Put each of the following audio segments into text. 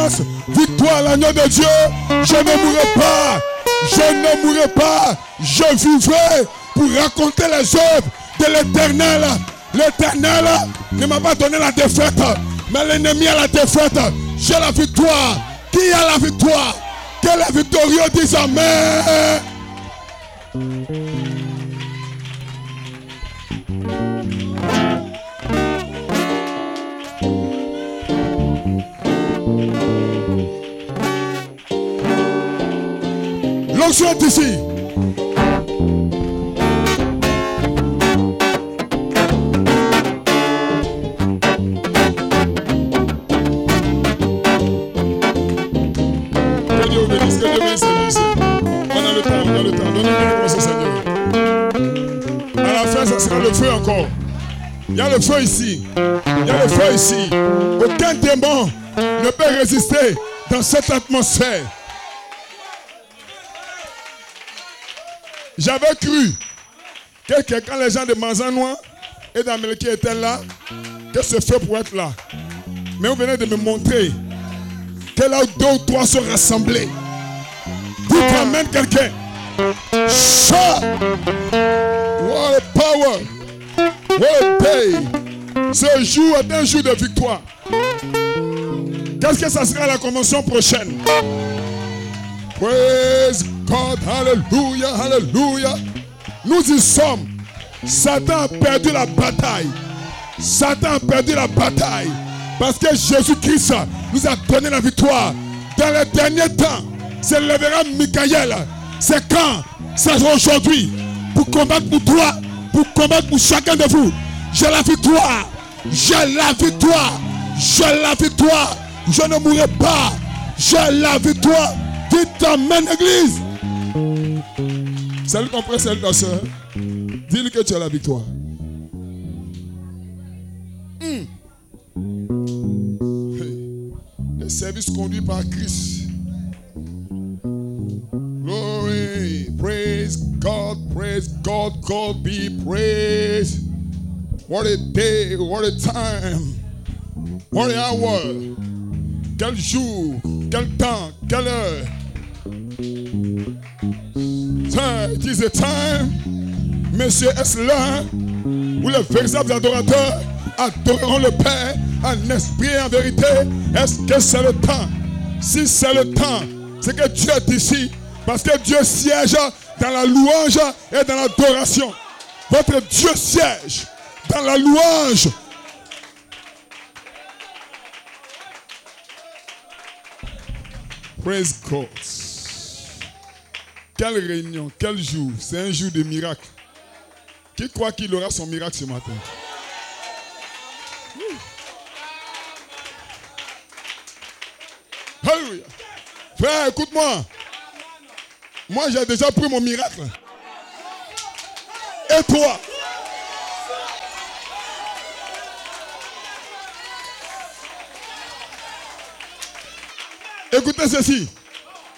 puissance. Victoire à l'agneau de Dieu. Je ne mourrai pas. Je ne mourrai pas. Je vivrai pour raconter les œuvres de l'Éternel. L'Éternel ne m'a pas donné la défaite, mais l'ennemi a la défaite. J'ai la victoire. Qui a la victoire? Quel est victorieux? Dis amen. L'onction est ici. Que Dieu bénisse, que Dieu bénisse. On a le temps. Donnez-moi le conseil, Seigneur. À la fin, ça sera le feu encore. Il y a le feu ici. Aucun démon ne peut résister dans cette atmosphère. J'avais cru que quand les gens de Manzanois et d'Amérique étaient là, que ce feu pourrait être là. Mais vous venez de me montrer que là où 2 ou 3 sont rassemblés, dites amen quelqu'un. Shout! What a power! What a day! Ce jour est un jour de victoire. Qu'est-ce que ça sera la convention prochaine? Praise God, hallelujah, hallelujah. Nous y sommes. Satan a perdu la bataille. Parce que Jésus-Christ nous a donné la victoire. Dans les derniers temps, s'élèvera Michael. C'est quand? C'est aujourd'hui. Pour combattre pour toi, pour combattre pour chacun de vous. J'ai la victoire. Je ne mourrai pas. J'ai la victoire. Dites amen, église. Salut ton frère, salut ta soeur. Dis-lui que tu as la victoire. Le service conduit par Christ. Glory, praise God, God be praised. What a day, what a time, what an hour. Quel jour, quel temps, quelle heure. It is a time, Monsieur, est-ce là où les véritables adorateurs adoreront le Père en esprit et en vérité? Est-ce que c'est le temps? Si c'est le temps, c'est que Dieu est ici. Parce que Dieu siège dans la louange et dans l'adoration. Votre Dieu siège dans la louange. Praise God. Quelle réunion, quel jour. C'est un jour de miracle. Qui croit qu'il aura son miracle ce matin? Alléluia. Frère, écoute-moi. Moi, j'ai déjà pris mon miracle. Et toi? Écoutez ceci.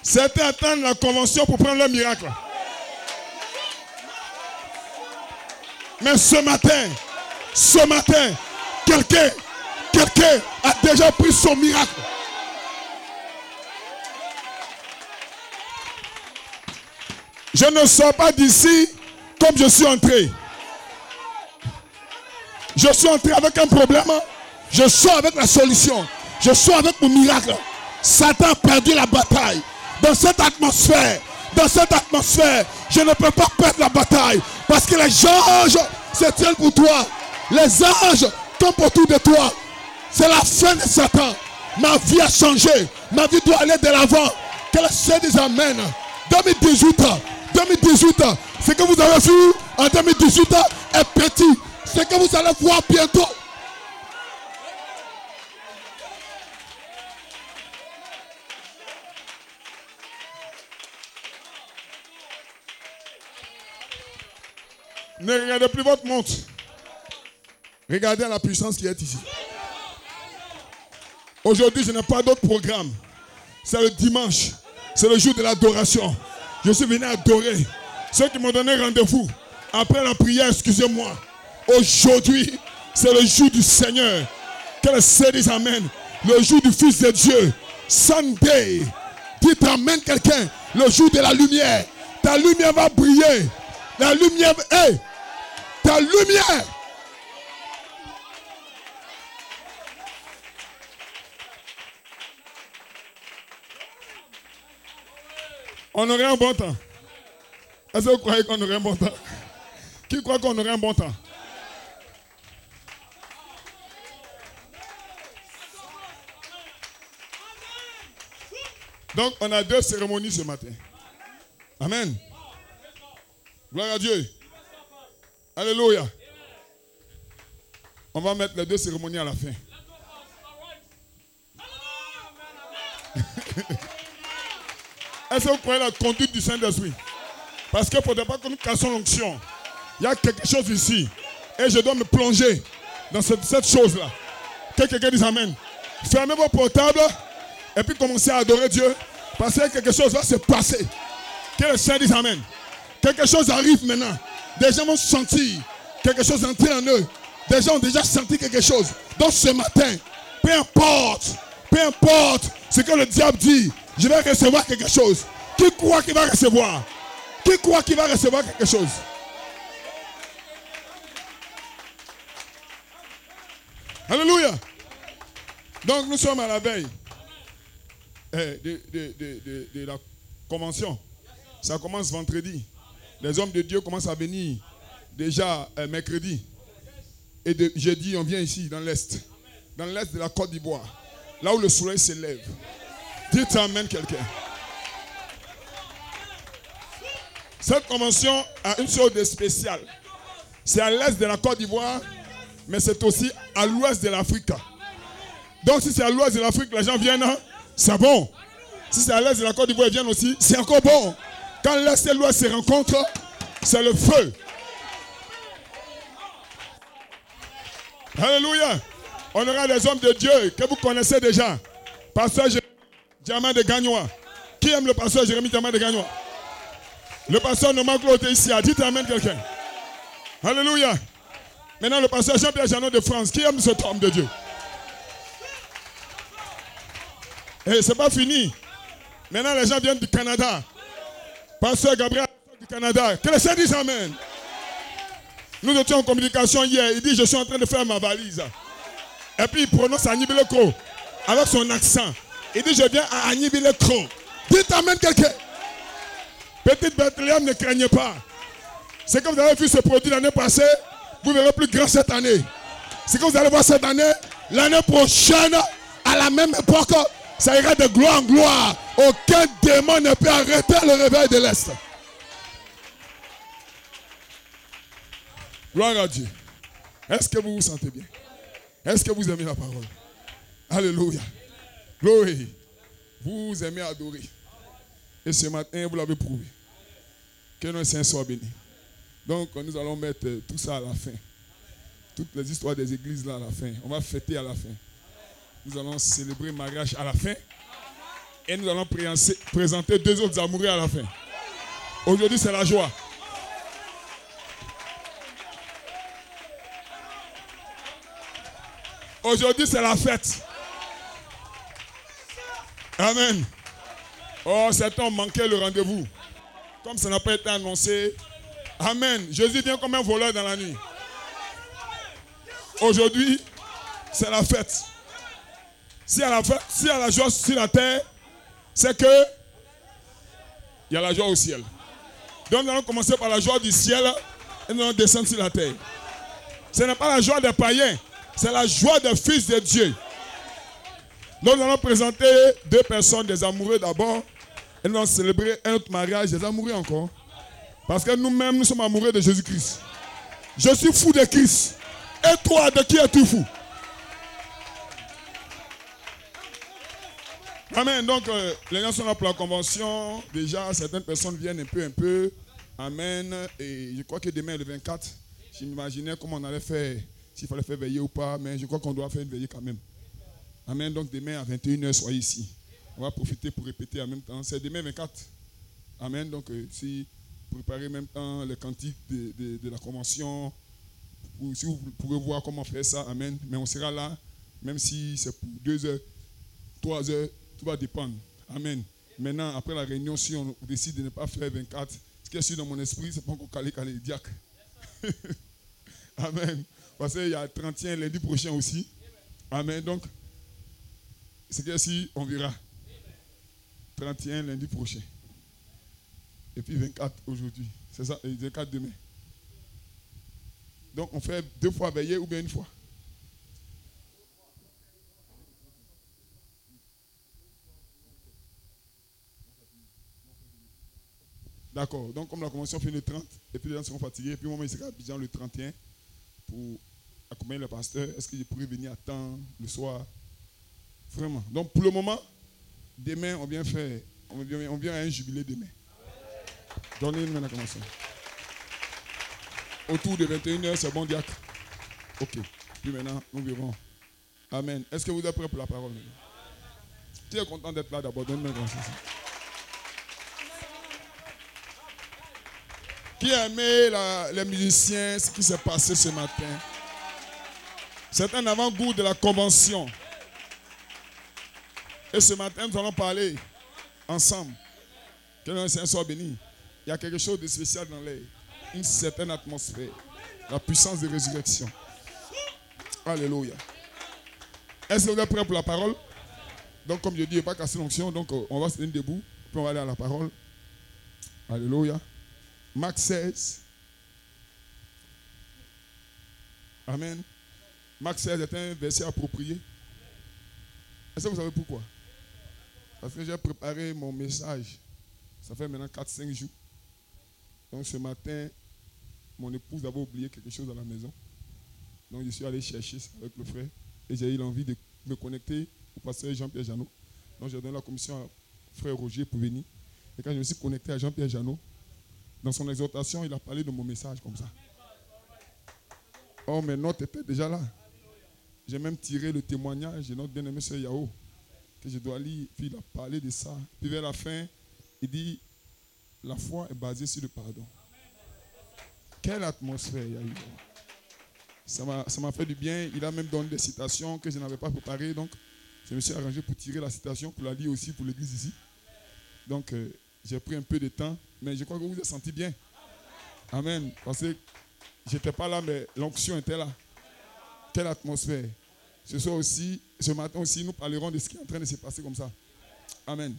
Certains attendent la convention pour prendre leur miracle. Mais ce matin, quelqu'un a déjà pris son miracle. Je ne sors pas d'ici comme je suis entré. Je suis entré avec un problème. Je sors avec la solution. Je sors avec mon miracle. Satan a perdu la bataille. Dans cette atmosphère, je ne peux pas perdre la bataille. Parce que les anges se tiennent pour toi. Les anges tombent autour de toi. C'est la fin de Satan. Ma vie a changé. Ma vie doit aller de l'avant. Que le Seigneur dise amen. 2018, ce que vous avez vu en 2018 est petit. Ce que vous allez voir bientôt. Ne regardez plus votre montre. Regardez la puissance qui est ici. Aujourd'hui, je n'ai pas d'autre programme. C'est le dimanche. C'est le jour de l'adoration. Je suis venu adorer. Ceux qui m'ont donné rendez-vous après la prière, excusez-moi. Aujourd'hui, c'est le jour du Seigneur. Que le Seigneur dise amen. Le jour du Fils de Dieu. Sunday. Dites amen quelqu'un. Le jour de la lumière. Ta lumière va briller. La lumière. Hey, ta lumière. On aurait un bon temps. Est-ce que vous croyez qu'on aurait un bon temps? Qui croit qu'on aurait un bon temps? Donc, on a 2 cérémonies ce matin. Amen. Gloire à Dieu. Alléluia. On va mettre les 2 cérémonies à la fin. Est-ce que vous croyez la conduite du Saint-Esprit? Parce qu'il ne faudrait pas que nous cassions l'onction. Il y a quelque chose ici. Et je dois me plonger dans cette chose-là. Que quelqu'un dise amen. Fermez vos portables et puis commencez à adorer Dieu. Parce que quelque chose va se passer. Que le Seigneur dise amen. Quelque chose arrive maintenant. Des gens vont sentir quelque chose entrer en eux. Des gens ont déjà senti quelque chose. Donc ce matin, peu importe ce que le diable dit, je vais recevoir quelque chose. Qui croit qu'il va recevoir? Qui croit qu'il va recevoir quelque chose? Alléluia. Donc nous sommes à la veille de la convention. Ça commence vendredi. Les hommes de Dieu commencent à venir déjà mercredi. Et de jeudi, on vient ici dans l'Est. Dans l'Est de la Côte d'Ivoire. Là où le soleil se lève. Dites amen quelqu'un. Cette convention a une chose de spéciale. C'est à l'Est de la Côte d'Ivoire, mais c'est aussi à l'Ouest de l'Afrique. Donc si c'est à l'Ouest de l'Afrique, les gens viennent, c'est bon. Si c'est à l'Est de la Côte d'Ivoire, ils viennent aussi, c'est encore bon. Quand l'Est et l'Ouest se rencontrent, c'est le feu. Alléluia. On aura des hommes de Dieu que vous connaissez déjà. Pasteur Diamant de Gagnois. Qui aime le pasteur Jérémie Diamant de Gagnois? Le pasteur Norman Claude est ici. Dites amen quelqu'un. Alléluia. Maintenant le pasteur Jean-Pierre Jeannot de France. Qui aime cet homme de Dieu? Et c'est pas fini. Maintenant les gens viennent du Canada. Pasteur Gabriel du Canada. Que le Seigneur dise amen. Nous étions en communication hier. Il dit je suis en train de faire ma valise. Et puis il prononce Agnibilekro avec son accent. Il dit je viens à Agnibilekro. Dites amen quelqu'un. Petite Bethléem, ne craignez pas. Ce que vous avez vu se produire l'année passée, vous verrez plus grand cette année. Ce que vous allez voir cette année, l'année prochaine, à la même époque, ça ira de gloire en gloire. Aucun démon ne peut arrêter le réveil de l'Est. Gloire à Dieu. Est-ce que vous vous sentez bien? Est-ce que vous aimez la parole? Alléluia. Gloire. Vous aimez adorer. Et ce matin, vous l'avez prouvé. Que notre Seigneur soit béni. Donc, nous allons mettre tout ça à la fin. Toutes les histoires des églises là à la fin. On va fêter à la fin. Nous allons célébrer le mariage à la fin. Et nous allons présenter 2 autres amoureux à la fin. Aujourd'hui, c'est la joie. Aujourd'hui, c'est la fête. Amen. Oh, certains ont manqué le rendez-vous. Comme ça n'a pas été annoncé. Amen. Jésus vient comme un voleur dans la nuit. Aujourd'hui, c'est la fête. S'il y a la joie sur la terre, c'est que il y a la joie au ciel. Donc nous allons commencer par la joie du ciel et nous allons descendre sur la terre. Ce n'est pas la joie des païens, c'est la joie des fils de Dieu. Donc nous allons présenter 2 personnes, des amoureux d'abord. Et nous allons célébrer un autre mariage, des amoureux encore. Parce que nous-mêmes, nous sommes amoureux de Jésus-Christ. Je suis fou de Christ. Et toi, de qui es-tu fou? Amen. Donc, les gens sont là pour la convention. Déjà, certaines personnes viennent un peu. Amen. Et je crois que demain, le 24, je m'imaginais comment on allait faire, s'il fallait faire veiller ou pas. Mais je crois qu'on doit faire une veillée quand même. Amen. Donc, demain, à 21h, soyez ici. On va profiter pour répéter en même temps. C'est demain 24. Amen. Donc, si vous préparez en même temps le cantique de la convention, ou si vous pourrez voir comment faire ça, amen. Mais on sera là, même si c'est pour 2 heures, 3 heures, Tout va dépendre. Amen. Maintenant, après la réunion, si on décide de ne pas faire 24, ce qui est sûr dans mon esprit, c'est pas encore calé diacre. Amen. Parce qu'il y a 31 lundi prochain aussi. Amen. Donc, ce qui est sûr, on verra. 31 lundi prochain. Et puis 24 aujourd'hui. C'est ça, et 24 demain. Donc, on fait 2 fois veiller ou bien 1 fois. D'accord. Donc, comme la convention finit le 30, et puis les gens seront fatigués, et puis moi, il sera à Abidjan le 31 pour accompagner le pasteur. Est-ce que je pourrais venir à temps le soir? Vraiment. Donc, pour le moment, demain, on vient à un jubilé demain. Donnez une main à la convention. Autour de 21h, c'est bon, diacre? Ok. Puis maintenant, nous verrons. Amen. Est-ce que vous êtes prêts pour la parole? Tu es content d'être là d'abord? Donne-moi une main. Qui a aimé les musiciens, ce qui s'est passé ce matin? C'est un avant-goût de la convention. Et ce matin, nous allons parler ensemble. Que le Seigneur soit béni. Il y a quelque chose de spécial dans l'air. Une certaine atmosphère. La puissance de résurrection. Alléluia. Est-ce que vous êtes prêts pour la parole? Donc, comme je dis, il n'y a pas casser l'onction. Donc, on va se tenir debout. Puis on va aller à la parole. Alléluia. Marc 16. Amen. Marc 16 est un verset approprié. Est-ce que vous savez pourquoi? Parce que j'ai préparé mon message. Ça fait maintenant 4-5 jours. Donc ce matin, mon épouse avait oublié quelque chose à la maison. Donc je suis allé chercher ça avec le frère. Et j'ai eu l'envie de me connecter au pasteur Jean-Pierre Janot. Donc j'ai donné la commission à frère Roger pour venir. Et quand je me suis connecté à Jean-Pierre Janot, dans son exhortation, il a parlé de mon message comme ça. Oh, mes notes étaient déjà là. J'ai même tiré le témoignage de notre bien-aimé Sœur Yao, que je dois lire. Puis il a parlé de ça. Puis vers la fin, il dit, la foi est basée sur le pardon. Quelle atmosphère il y a eu. Ça m'a fait du bien. Il a même donné des citations que je n'avais pas préparées. Donc, je me suis arrangé pour tirer la citation, pour la lire aussi pour l'église ici. Donc, j'ai pris un peu de temps. Mais je crois que vous vous êtes senti bien. Amen. Parce que je n'étais pas là, mais l'onction était là. Quelle atmosphère. Ce matin aussi, nous parlerons de ce qui est en train de se passer comme ça. Amen.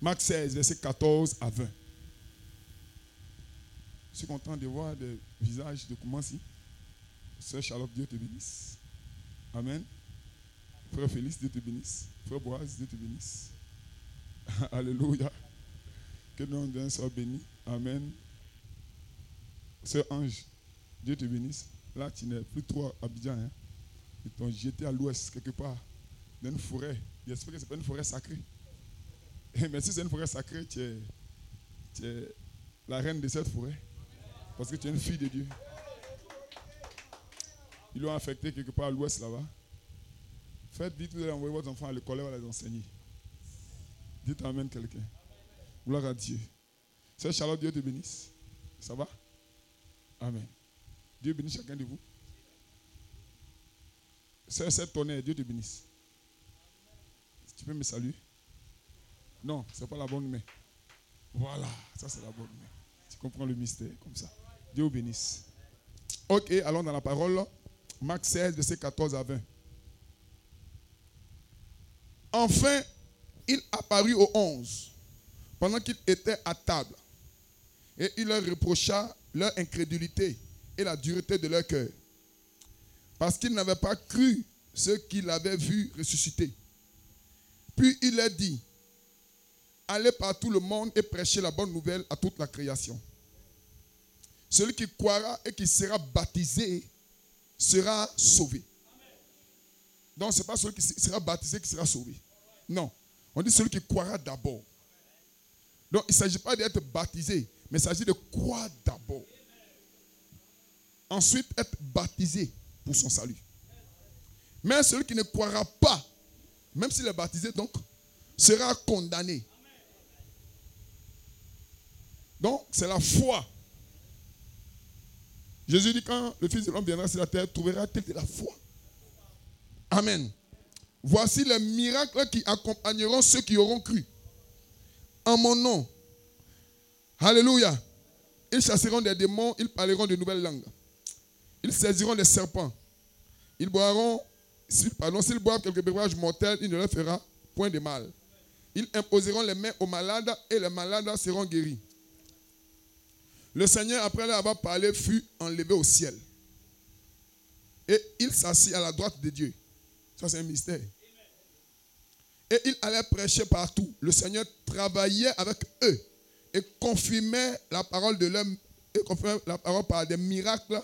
Marc 16, verset 14 à 20. Je suis content de voir des visages de comment si. Sœur Charlotte, Dieu te bénisse. Amen. Frère Félix, Dieu te bénisse. Frère Boaz, Dieu te bénisse. Alléluia. Que le nom d'un soit béni. Amen. Sœur Ange, Dieu te bénisse. Là, tu n'es plus trop à Abidjan. Hein? Ils t'ont jeté à l'ouest, quelque part, dans une forêt. J'espère que ce n'est pas une forêt sacrée. Mais si c'est une forêt sacrée, tu es la reine de cette forêt. Parce que tu es une fille de Dieu. Ils l'ont affecté quelque part à l'ouest là-bas. Faites vite, vous allez envoyer votre enfant à l'école, elle va les enseigner. Dites amen quelqu'un. Gloire à Dieu. Sœur Charlotte, Dieu te bénisse. Ça va? Amen. Dieu bénisse chacun de vous. Sœur Seth Tonnerre, Dieu te bénisse. Tu peux me saluer? Non, ce n'est pas la bonne main. Voilà, ça c'est la bonne main. Tu comprends le mystère comme ça. Dieu vous bénisse. Ok, allons dans la parole. Marc 16, verset 14 à 20. Enfin, il apparut aux 11, pendant qu'ils étaient à table. Et il leur reprocha leur incrédulité et la dureté de leur cœur, parce qu'ils n'avaient pas cru ceux qu'il avait vu ressusciter. Puis il leur dit, allez par tout le monde et prêchez la bonne nouvelle à toute la création. Celui qui croira et qui sera baptisé sera sauvé. Donc ce n'est pas celui qui sera baptisé qui sera sauvé. Non, on dit celui qui croira d'abord. Donc il ne s'agit pas d'être baptisé, mais il s'agit de croire d'abord. Ensuite, être baptisé pour son salut. Mais celui qui ne croira pas, même s'il est baptisé, donc, sera condamné. Donc, c'est la foi. Jésus dit, quand le Fils de l'homme viendra sur la terre, trouvera-t-il de la foi? Amen. Voici les miracles qui accompagneront ceux qui auront cru. En mon nom. Alléluia. Ils chasseront des démons, ils parleront de nouvelles langues. Ils saisiront des serpents. Ils boiront, s'ils boivent quelques breuvages mortels, il ne leur fera point de mal. Ils imposeront les mains aux malades et les malades seront guéris. Le Seigneur, après leur avoir parlé, fut enlevé au ciel. Et il s'assit à la droite de Dieu. Ça, c'est un mystère. Et il allait prêcher partout. Le Seigneur travaillait avec eux et confirmait la parole de l'homme, et confirmait la parole par des miracles,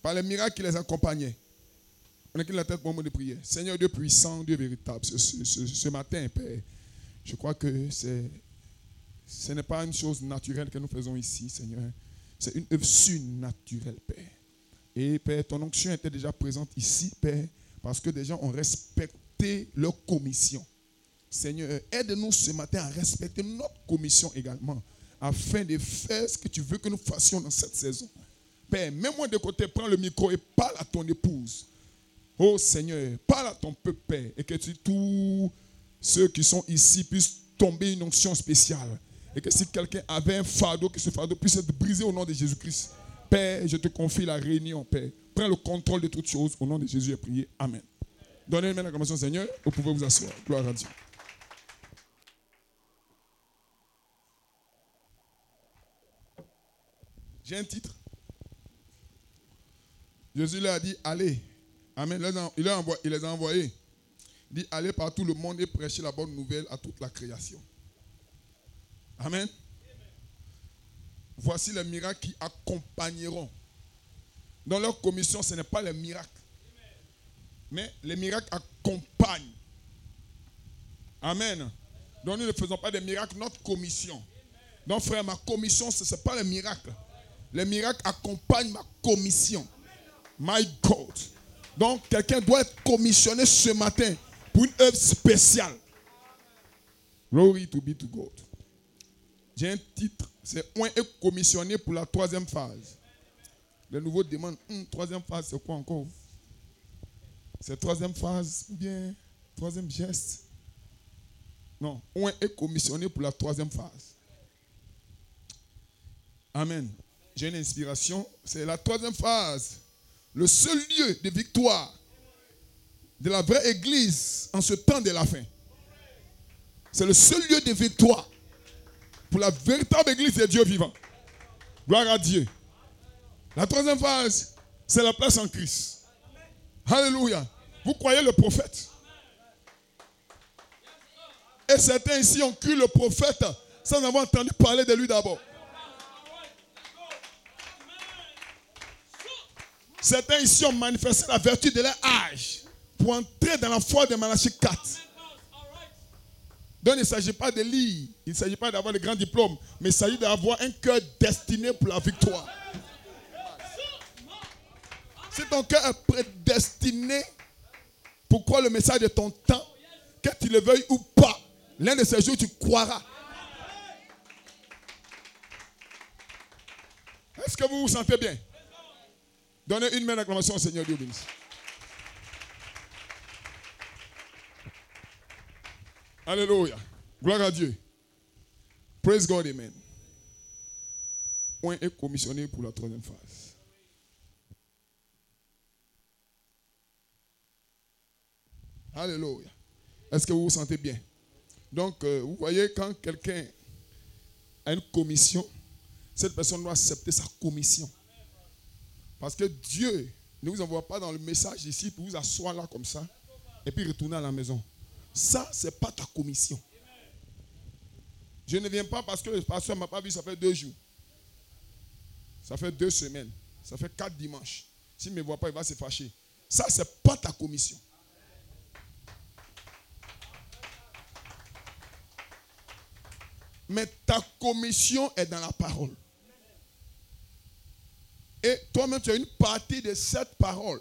par les miracles qui les accompagnaient. On écrit la tête pour un mot de prière. Seigneur Dieu puissant, Dieu véritable, ce matin, Père, je crois que ce n'est pas une chose naturelle que nous faisons ici, Seigneur. C'est une œuvre surnaturelle, Père. Et Père, ton onction était déjà présente ici, Père, parce que des gens ont respecté leur commission. Seigneur, aide-nous ce matin à respecter notre commission également, afin de faire ce que tu veux que nous fassions dans cette saison. Père, mets-moi de côté, prends le micro et parle à ton épouse. Oh Seigneur, parle à ton peuple, Père, et que tous ceux qui sont ici puissent tomber une onction spéciale. Et que si quelqu'un avait un fardeau, que ce fardeau puisse être brisé au nom de Jésus-Christ. Père, je te confie la réunion, Père. Prends le contrôle de toutes choses. Au nom de Jésus, j'ai prié. Amen. Donnez une main d'acclamation, Seigneur. Vous pouvez vous asseoir. Gloire à Dieu. J'ai un titre. Jésus leur a dit, allez. Amen. Il les a envoyés. Il dit, allez par tout le monde et prêchez la bonne nouvelle à toute la création. Amen. Voici les miracles qui accompagneront. Dans leur commission, ce n'est pas les miracles. Mais les miracles accompagnent. Amen. Donc nous ne faisons pas des miracles, notre commission. Donc frère, ma commission, ce n'est pas les miracles. Les miracles accompagnent ma commission. My God. Donc quelqu'un doit être commissionné ce matin pour une œuvre spéciale. Glory to be to God. J'ai un titre, c'est « On est commissionné pour la troisième phase ». Les nouveaux demandent, troisième phase, c'est quoi encore? C'est troisième phase ou bien troisième geste? Non, on est commissionné pour la troisième phase. Amen. J'ai une inspiration, c'est la troisième phase. Le seul lieu de victoire de la vraie église en ce temps de la fin. C'est le seul lieu de victoire pour la véritable église de Dieu vivant. Gloire à Dieu. La troisième phase, c'est la place en Christ. Alléluia. Vous croyez le prophète? Et certains ici ont cru le prophète sans avoir entendu parler de lui d'abord. Certains ici ont manifesté la vertu de leur âge pour entrer dans la foi de Malachie 4. Donc il ne s'agit pas de lire, il ne s'agit pas d'avoir de grands diplômes, mais il s'agit d'avoir un cœur destiné pour la victoire. Si ton cœur est prédestiné pour croire le message de ton temps, que tu le veuilles ou pas, l'un de ces jours tu croiras. Est-ce que vous vous sentez bien? Donnez une main d'acclamation au Seigneur Dieu bénisse. Alléluia. Gloire à Dieu. Praise God, amen. On est commissionné pour la troisième phase. Alléluia. Est-ce que vous vous sentez bien? Donc, vous voyez, quand quelqu'un a une commission, cette personne doit accepter sa commission. Parce que Dieu ne vous envoie pas dans le message ici pour vous asseoir là comme ça et puis retourner à la maison. Ça, ce n'est pas ta commission. Je ne viens pas parce que le pasteur ne m'a pas vu, ça fait 2 jours. Ça fait 2 semaines. Ça fait 4 dimanches. S'il ne me voit pas, il va se fâcher. Ça, ce n'est pas ta commission. Mais ta commission est dans la parole. Et toi-même, tu as une partie de cette parole.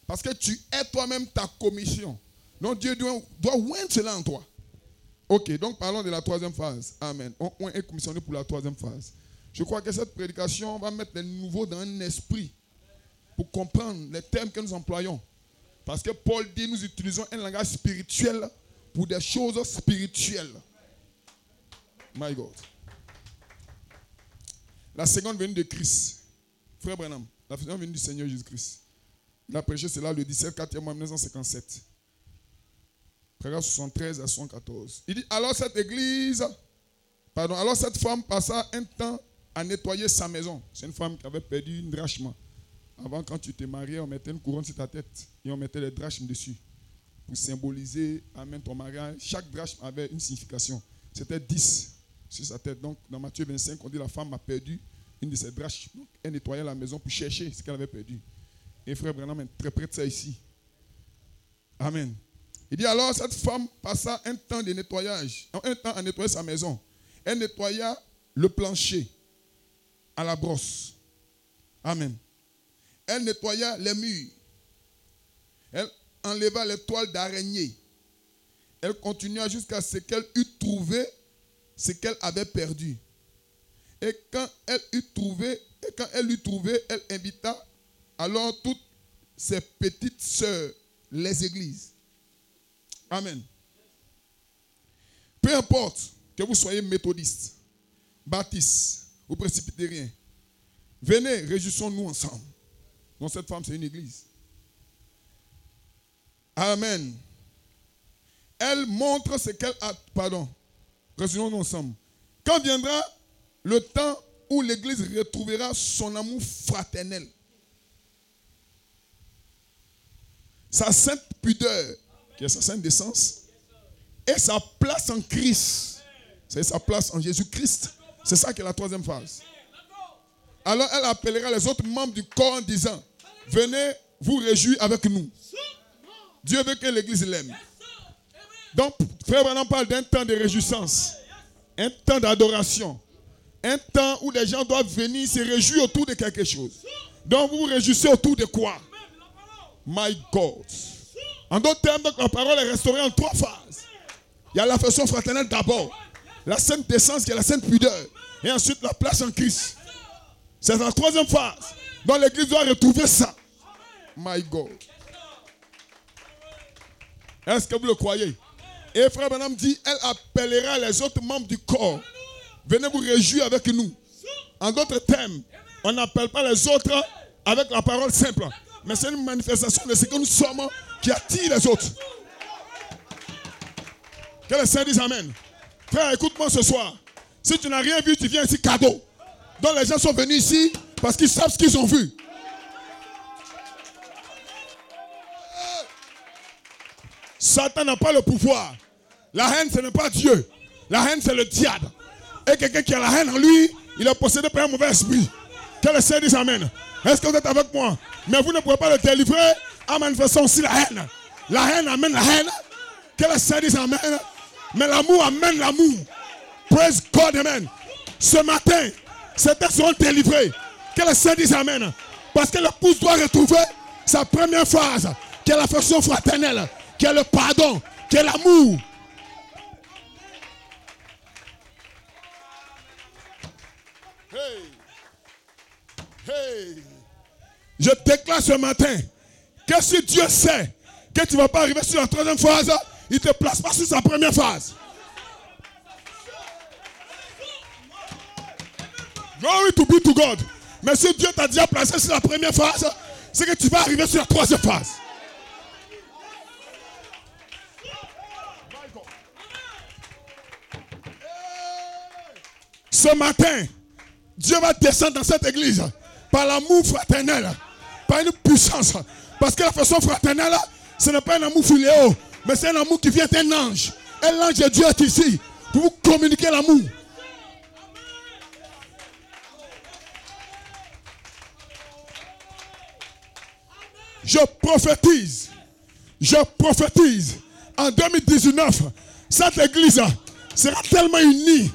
Parce que tu es toi-même ta commission. Donc Dieu doit oindre cela en toi. Ok, donc parlons de la troisième phase. Amen. On est commissionné pour la troisième phase. Je crois que cette prédication va mettre les nouveaux dans un esprit pour comprendre les termes que nous employons. Parce que Paul dit, nous utilisons un langage spirituel pour des choses spirituelles. My God. La seconde venue de Christ. Frère Branham, la seconde venue du Seigneur Jésus-Christ. Il a prêché cela le 17/4 1957. Paragraphe 73 à 114. Il dit, alors cette femme passa un temps à nettoyer sa maison. C'est une femme qui avait perdu une drachme. Avant, quand tu te mariais, on mettait une couronne sur ta tête et on mettait les drachmes dessus. Pour symboliser, amen, ton mariage. Chaque drachme avait une signification. C'était 10 sur sa tête. Donc, dans Matthieu 25, on dit la femme a perdu une de ses drachmes. Donc, elle nettoyait la maison pour chercher ce qu'elle avait perdu. Et frère Branham interprète ça ici. Amen. Il dit alors, cette femme passa un temps de nettoyage, un temps à nettoyer sa maison. Elle nettoya le plancher à la brosse. Amen. Elle nettoya les murs. Elle enleva les toiles d'araignée. Elle continua jusqu'à ce qu'elle eût trouvé ce qu'elle avait perdu. Et quand elle eut trouvé, elle invita alors toutes ses petites sœurs, les églises. Amen. Peu importe que vous soyez méthodiste, baptiste ou presbytérien, venez, réjouissons-nous ensemble. Donc cette femme, c'est une église. Amen. Elle montre ce qu'elle a. Pardon. Réjouissons-nous ensemble. Quand viendra le temps où l'église retrouvera son amour fraternel, sa sainte pudeur, qui est sa sainte décence, et sa place en Christ. C'est sa place en Jésus-Christ. C'est ça qui est la troisième phase. Alors elle appellera les autres membres du corps en disant, venez vous réjouir avec nous. Dieu veut que l'église l'aime. Donc, frère Branham parle d'un temps de réjouissance, un temps d'adoration, un temps où les gens doivent venir se réjouir autour de quelque chose. Donc, vous vous réjouissez autour de quoi? My God. En d'autres termes, donc, la parole est restaurée en 3 phases. Il y a l'affection fraternelle d'abord, la sainte décence qui est la sainte pudeur, et ensuite la place en Christ. C'est la 3e phase. Donc l'église doit retrouver ça. My God. Est-ce que vous le croyez? Et frère Branham dit, elle appellera les autres membres du corps. Venez vous réjouir avec nous. En d'autres termes, on n'appelle pas les autres avec la parole simple. Mais c'est une manifestation de ce que nous sommes qui attire les autres. Que les saints disent amen. Frère, écoute-moi ce soir. Si tu n'as rien vu, tu viens ici cadeau. Donc les gens sont venus ici parce qu'ils savent ce qu'ils ont vu. Satan n'a pas le pouvoir. La haine, ce n'est pas Dieu. La haine, c'est le diable. Et quelqu'un qui a la haine en lui, il est possédé par un mauvais esprit. Que les saints disent amen. Est-ce que vous êtes avec moi? Mais vous ne pouvez pas le délivrer en manifestant aussi la haine. La haine amène la haine. Que les saints disent amen. Mais l'amour amène l'amour. Praise God, amen. Ce matin, certains seront délivrés. Que les saints disent amen. Parce que l'épouse doit retrouver sa première phase, qui est l'affection fraternelle, qui est le pardon, qui est l'amour. Hey. Hey. Je déclare ce matin que si Dieu sait que tu ne vas pas arriver sur la 3e phase, il ne te place pas sur sa première phase. Glory to be to God. Mais si Dieu t'a déjà placé sur la première phase, c'est que tu vas arriver sur la 3e phase. Ce matin, Dieu va descendre dans cette église par l'amour fraternel, par une puissance. Parce que la façon fraternelle, ce n'est pas un amour filéo, mais c'est un amour qui vient d'un ange. Et l'ange de Dieu est ici pour vous communiquer l'amour. Je prophétise, en 2019, cette église sera tellement unie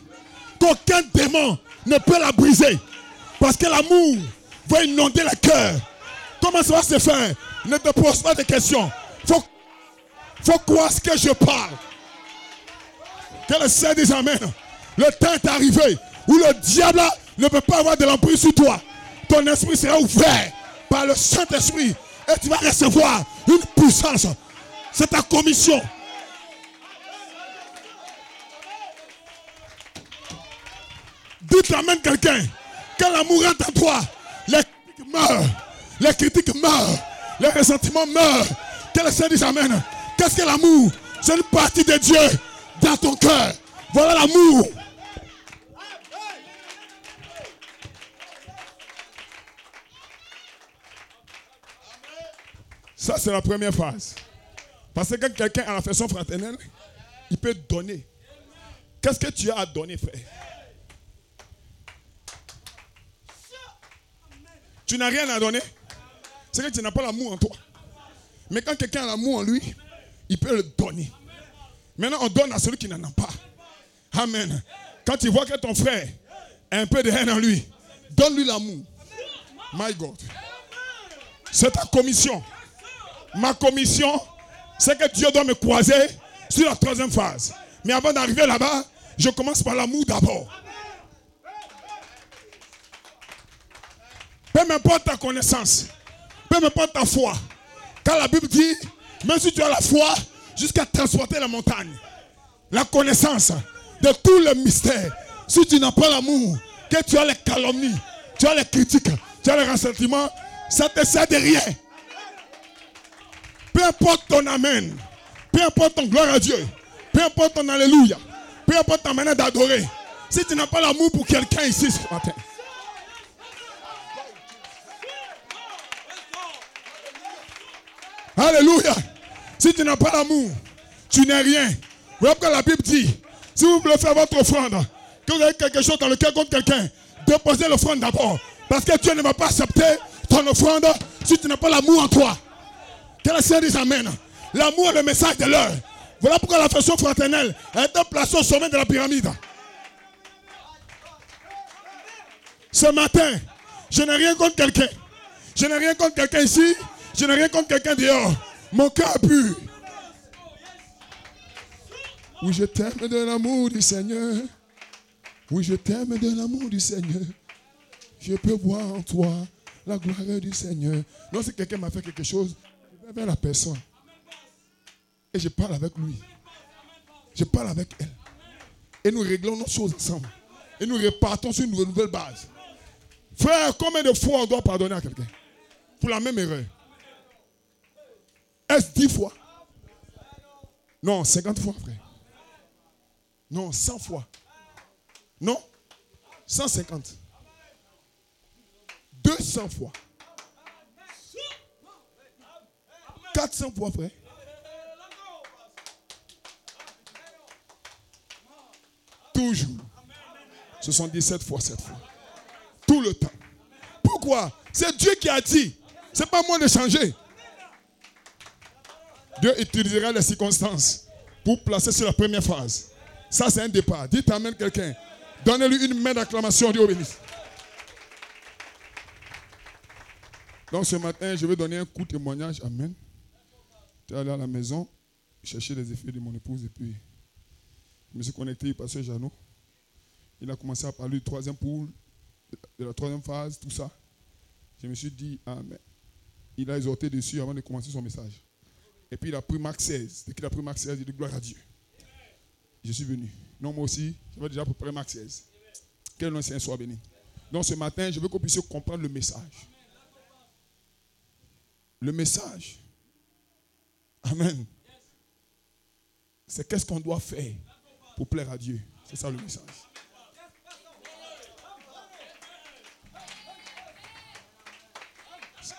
qu'aucun démon ne peut la briser. Parce que l'amour va inonder le cœur. Comment ça va se faire? Ne te pose pas de questions. Faut croire ce que je parle. Que le Seigneur dise amen. Le temps est arrivé où le diable ne peut pas avoir de l'emprise sur toi. Ton esprit sera ouvert par le Saint-Esprit Et tu vas recevoir une puissance. C'est ta commission. Dites l'amène quelqu'un. Quand l'amour rentre en toi, les critiques meurent. Les critiques meurent. Les ressentiments meurent. Que le Seigneur dise amen. Qu'est-ce que l'amour? C'est une partie de Dieu dans ton cœur. Voilà l'amour. Ça, c'est la première phase. Parce que quand quelqu'un a l'affection fraternelle, il peut donner. Qu'est-ce que tu as à donner, frère? Tu n'as rien à donner. C'est que tu n'as pas l'amour en toi. Mais quand quelqu'un a l'amour en lui, il peut le donner. Maintenant, on donne à celui qui n'en a pas. Amen. Quand tu vois que ton frère a un peu de haine en lui, donne-lui l'amour. My God. C'est ta commission. Ma commission, c'est que Dieu doit me croiser sur la troisième phase. Mais avant d'arriver là-bas, je commence par l'amour d'abord. Peu m'importe ta connaissance, peu m'importe ta foi. Car la Bible dit, même si tu as la foi, jusqu'à transporter la montagne, la connaissance de tous les mystères, si tu n'as pas l'amour, que tu as les calomnies, tu as les critiques, tu as les ressentiments, ça ne te sert de rien. Peu importe ton amen, peu importe ton gloire à Dieu, peu importe ton alléluia, peu importe ta manière d'adorer, si tu n'as pas l'amour pour quelqu'un ici ce matin, alléluia, si tu n'as pas l'amour, tu n'es rien. Voilà pourquoi la Bible dit, si vous voulez faire votre offrande, que vous avez quelque chose dans le cœur contre quelqu'un, déposez l'offrande d'abord. Parce que Dieu ne va pas accepter ton offrande si tu n'as pas l'amour en toi. Que le Seigneur dise amen. L'amour est le message de l'heure. Voilà pourquoi l'affection fraternelle a été placée au sommet de la pyramide. Ce matin, je n'ai rien contre quelqu'un. Je n'ai rien contre quelqu'un ici. Je n'ai rien contre quelqu'un dehors. Mon cœur est pur. Oui, je t'aime de l'amour du Seigneur. Oui, je t'aime de l'amour du Seigneur. Je peux voir en toi la gloire du Seigneur. Non, si quelqu'un m'a fait quelque chose, je vais vers la personne. Et je parle avec lui. Je parle avec elle. Et nous réglons nos choses ensemble. Et nous repartons sur une nouvelle base. Frère, combien de fois on doit pardonner à quelqu'un pour la même erreur? Est-ce 10 fois? Non, 50 fois, frère. Non, 100 fois. Non, 150. 200 fois. 400 fois, frère. Toujours. 77 fois 7 fois. Tout le temps. Pourquoi? C'est Dieu qui a dit. Ce n'est pas moi de changer. Dieu utilisera les circonstances pour placer sur la première phase. Ça, c'est un départ. Dites amen quelqu'un. Donnez-lui une main d'acclamation. Dieu bénisse. Donc ce matin, je vais donner un court témoignage. Amen. Je suis allé à la maison, chercher les effets de mon épouse et puis je me suis connecté au pasteur Jeannot. Il a commencé à parler du troisième poule, de la troisième phase, tout ça. Je me suis dit, amen. Il a exhorté dessus avant de commencer son message. Et puis il a pris Marc 16. Dès qu'il a pris Marc 16, il dit gloire à Dieu. Je suis venu. Non, moi aussi, j'avais déjà préparé Marc 16. Que le nom du Seigneur soit béni. Donc ce matin, je veux qu'on puisse comprendre le message. Le message. Amen. C'est qu'est-ce qu'on doit faire pour plaire à Dieu. C'est ça le message.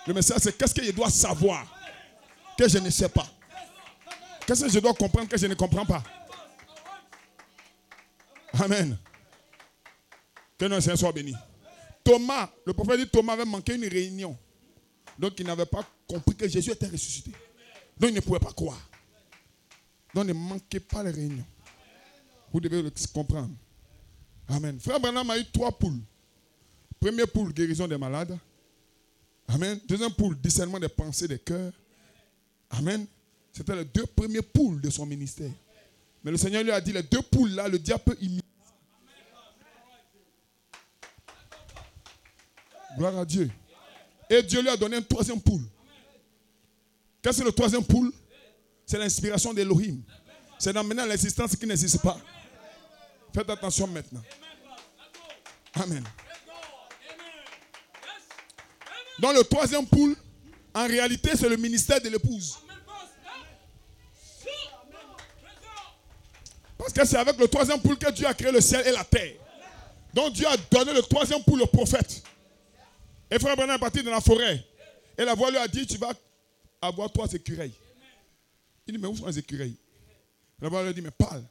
Le message, c'est qu'est-ce que je dois savoir que je ne sais pas. Qu'est-ce que je dois comprendre que je ne comprends pas. Amen. Que notre Seigneur soit béni. Thomas, le prophète dit Thomas avait manqué une réunion. Donc il n'avait pas compris que Jésus était ressuscité. Donc il ne pouvait pas croire. Donc ne manquez pas les réunions. Vous devez le comprendre. Amen. Frère Branham a eu 3 poules. Première poule, guérison des malades. Amen. Deuxième poule, discernement des pensées des cœurs. Amen. C'était les 2 premières poules de son ministère. Mais le Seigneur lui a dit, les 2 poules là, le diable peut imiter. Gloire à Dieu. Et Dieu lui a donné une 3e poule. Qu'est-ce que le troisième poule? C'est l'inspiration d'Elohim. C'est d'amener à l'existence ce qui n'existe pas. Faites attention maintenant. Amen. Dans le troisième poule, en réalité, c'est le ministère de l'épouse. Parce que c'est avec le troisième poule que Dieu a créé le ciel et la terre. Donc Dieu a donné le troisième poule au prophète. Et frère Branham est parti dans la forêt. Et la voix lui a dit, tu vas avoir 3 écureuils. Il dit, mais où sont les écureuils? La voix lui a dit, mais parle.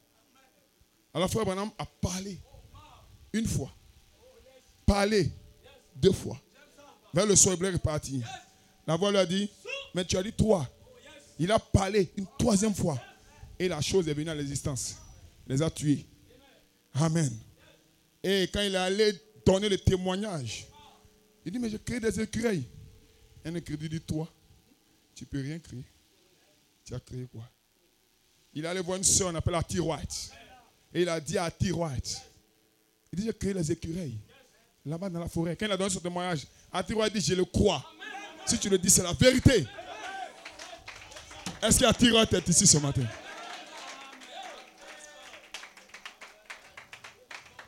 Alors frère Branham a parlé 1 fois. Parlé 2 fois. Vers le soir, il est reparti. La voix lui a dit, mais tu as dit 3. Il a parlé une 3e fois. Et la chose est venue à l'existence. Il les a tués. Amen. Et quand il est allé donner le témoignage, il dit, mais j'ai créé des écureuils. Un écureuil dit, toi, tu ne peux rien créer. Tu as créé quoi? Il est allé voir une soeur, on appelle Hattie White. Et il a dit à Hattie White, il dit, j'ai créé les écureuils. Là-bas dans la forêt. Quand il a donné ce témoignage, Hattie White dit, je le crois. Si tu le dis, c'est la vérité. Est-ce qu'Hattie White est ici ce matin?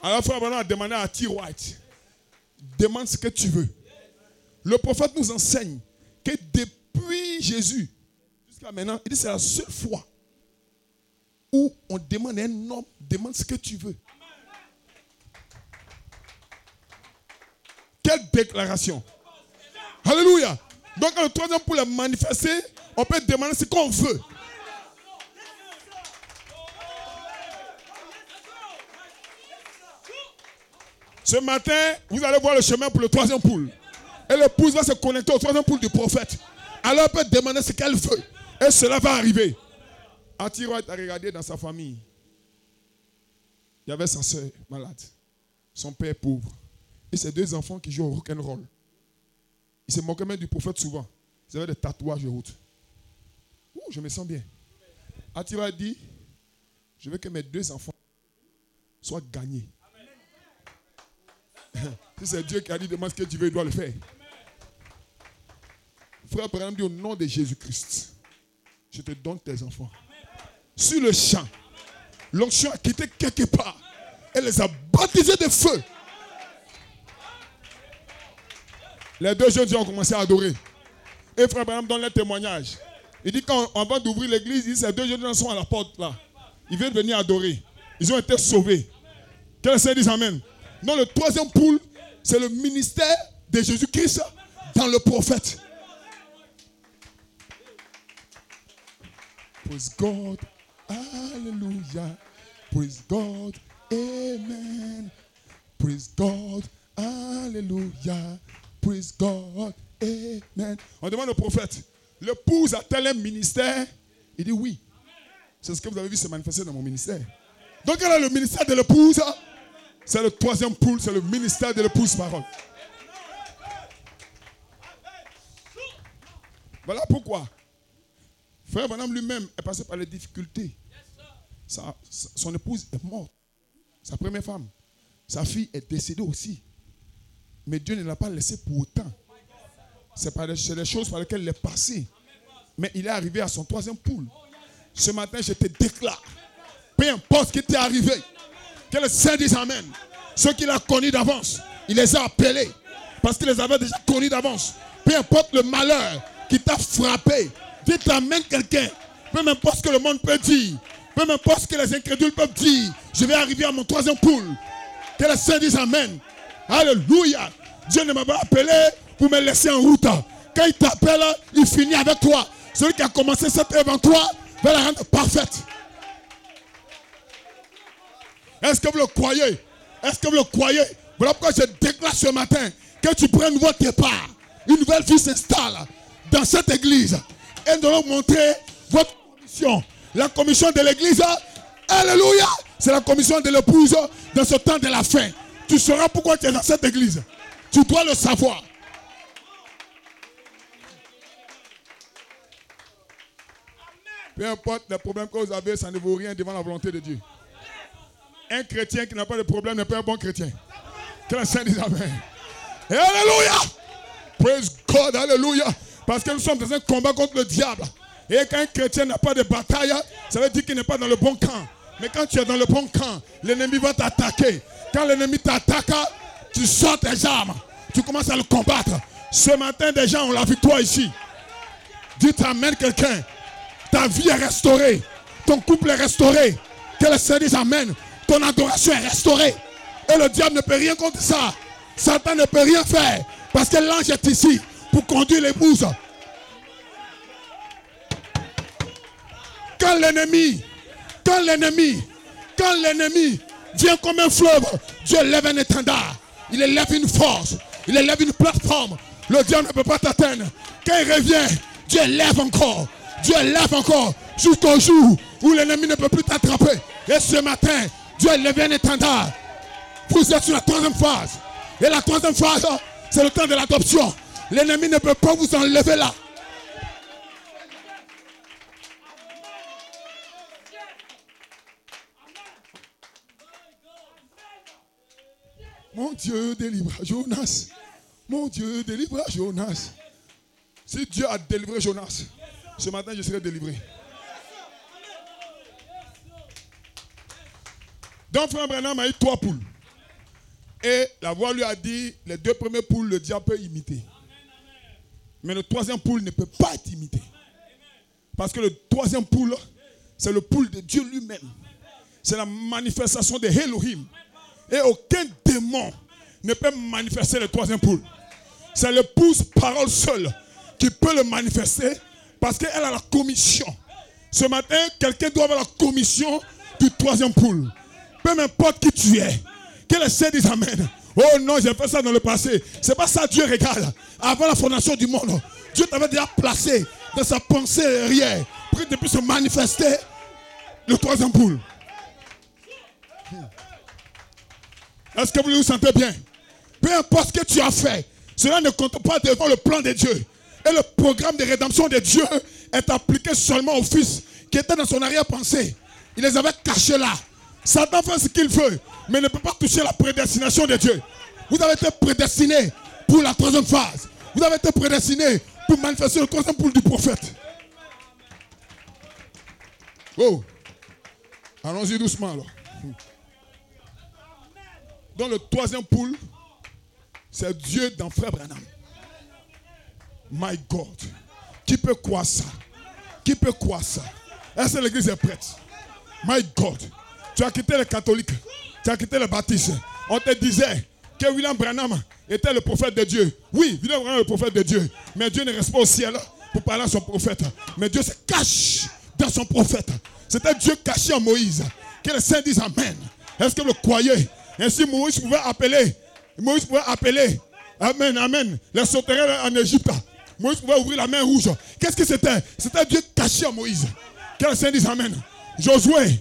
Alors frère Branham a demandé à Hattie White, demande ce que tu veux. Le prophète nous enseigne que depuis Jésus jusqu'à maintenant, il dit c'est la seule fois où on demande à un homme, demande ce que tu veux. Quelle déclaration. Alléluia. Donc quand le troisième pour le manifester, on peut demander ce qu'on veut. Ce matin, vous allez voir le chemin pour le troisième poule. Et l'épouse va se connecter au troisième poule du prophète. Alors elle peut demander ce qu'elle veut. Et cela va arriver. Hattie White a regardé dans sa famille. Il y avait sa soeur malade. Son père pauvre. Et ses 2 enfants qui jouent au rock'n'roll. Il se moquait même du prophète souvent. Ils avaient des tatouages de route. Ouh, je me sens bien. Hattie White dit, je veux que mes 2 enfants soient gagnés. Si c'est Dieu qui a dit demande ce que tu veux, il doit le faire. Frère Branham dit au nom de Jésus-Christ, je te donne tes enfants. Sur le champ, l'onction a quitté quelque part. Elle les a baptisés de feu. Les 2 jeunes ont commencé à adorer. Et frère Branham donne le témoignage. Il dit quand on va d'ouvrir l'église, il dit ces 2 jeunes sont à la porte là. Ils viennent venir adorer. Ils ont été sauvés. Que le Seigneur dise amen. Non, le troisième poule, c'est le ministère de Jésus-Christ dans le prophète. Praise God. Alléluia. Praise God. Amen. Praise God. Alléluia. Praise God. Amen. On demande au prophète, l'épouse a-t-elle un ministère? Il dit oui. C'est ce que vous avez vu se manifester dans mon ministère. Donc elle a le ministère de l'épouse. C'est le troisième poule, c'est le ministère de l'épouse parole. Voilà pourquoi frère Branham lui-même est passé par les difficultés. Son épouse est morte. Sa première femme. Sa fille est décédée aussi. Mais Dieu ne l'a pas laissé pour autant. C'est les choses par lesquelles il est passé. Mais il est arrivé à son troisième poule. Ce matin, je te déclare, peu importe ce qui t'est arrivé, que le Seigneur dise amen. Ceux qu'il a connus d'avance, il les a appelés. Parce qu'il les avait déjà connus d'avance. Peu importe le malheur qui t'a frappé, dites amen quelqu'un. Peu importe ce que le monde peut dire. Peu importe ce que les incrédules peuvent dire. Je vais arriver à mon troisième poule. Que le Seigneur dise amen. Alléluia. Dieu ne m'a pas appelé pour me laisser en route. Quand il t'appelle, il finit avec toi. Celui qui a commencé cette œuvre en toi va la rendre parfaite. Est-ce que vous le croyez? Est-ce que vous le croyez? Voilà pourquoi je déclare ce matin que tu prennes votre départ. Une nouvelle vie s'installe dans cette église. Et nous allons montrer votre commission. La commission de l'église, alléluia, c'est la commission de l'épouse dans ce temps de la fin. Tu sauras pourquoi tu es dans cette église. Tu dois le savoir. Peu importe les problèmes que vous avez, ça ne vaut rien devant la volonté de Dieu. Un chrétien qui n'a pas de problème n'est pas un bon chrétien. Que le Seigneur dise amen. Et alléluia. Praise God, alléluia. Parce que nous sommes dans un combat contre le diable. Et quand un chrétien n'a pas de bataille, ça veut dire qu'il n'est pas dans le bon camp. Mais quand tu es dans le bon camp, l'ennemi va t'attaquer. Quand l'ennemi t'attaque, tu sors tes armes. Tu commences à le combattre. Ce matin, des gens ont la victoire ici. Dites amen quelqu'un. Ta vie est restaurée. Ton couple est restauré. Que le Seigneur dise amen. Ton adoration est restaurée. Et le diable ne peut rien contre ça. Satan ne peut rien faire. Parce que l'ange est ici pour conduire l'épouse. Quand l'ennemi vient comme un fleuve, Dieu lève un étendard. Il élève une force. Il élève une plateforme. Le diable ne peut pas t'atteindre. Quand il revient, Dieu lève encore. Dieu lève encore. Jusqu'au jour où l'ennemi ne peut plus t'attraper. Et ce matin, Dieu lève un étendard. Vous êtes sur la troisième phase. Et la troisième phase, c'est le temps de l'adoption. L'ennemi ne peut pas vous enlever là. Mon Dieu délivre Jonas. Mon Dieu délivre Jonas. Si Dieu a délivré Jonas, ce matin je serai délivré. Donc frère Branham a eu 3 poules. Et la voix lui a dit, les 2 premières poules, le diable peut imiter. Mais le 3e poule ne peut pas être imité. Parce que le 3e poule, c'est le poule de Dieu lui-même. C'est la manifestation de Elohim. Et aucun démon ne peut manifester le 3e poule. C'est l'épouse parole seule qui peut le manifester parce qu'elle a la commission. Ce matin, quelqu'un doit avoir la commission du 3e poule. Peu importe qui tu es, que le Seigneur dise amen. Oh non, j'ai fait ça dans le passé. C'est pas ça Dieu regarde. Avant la fondation du monde, Dieu t'avait déjà placé dans sa pensée arrière pour que tu puisses manifester le 3e poule. Est-ce que vous vous sentez bien? Peu importe ce que tu as fait, cela ne compte pas devant le plan de Dieu. Et le programme de rédemption de Dieu est appliqué seulement au Fils qui était dans son arrière-pensée. Il les avait cachés là. Satan fait ce qu'il veut, mais ne peut pas toucher la prédestination de Dieu. Vous avez été prédestiné pour la 3e phase. Vous avez été prédestiné pour manifester le 3e poule du prophète. Oh, allons-y doucement alors. Dans le 3e poule, c'est Dieu dans frère Branham. My God. Qui peut croire ça? Qui peut croire ça? Est-ce que l'église est prête? My God. Tu as quitté les catholiques. Tu as quitté les baptistes. On te disait que William Branham était le prophète de Dieu. Oui, William Branham est le prophète de Dieu. Mais Dieu ne reste pas au ciel pour parler à son prophète. Mais Dieu se cache dans son prophète. C'était Dieu caché en Moïse. Que le Saint dise amen. Est-ce que vous le croyez? Ainsi Moïse pouvait appeler, amen, amen, les sauterelles en Égypte. Moïse pouvait ouvrir la mer rouge. Qu'est-ce que c'était? C'était Dieu caché en Moïse. Que le Seigneur dise amen. Josué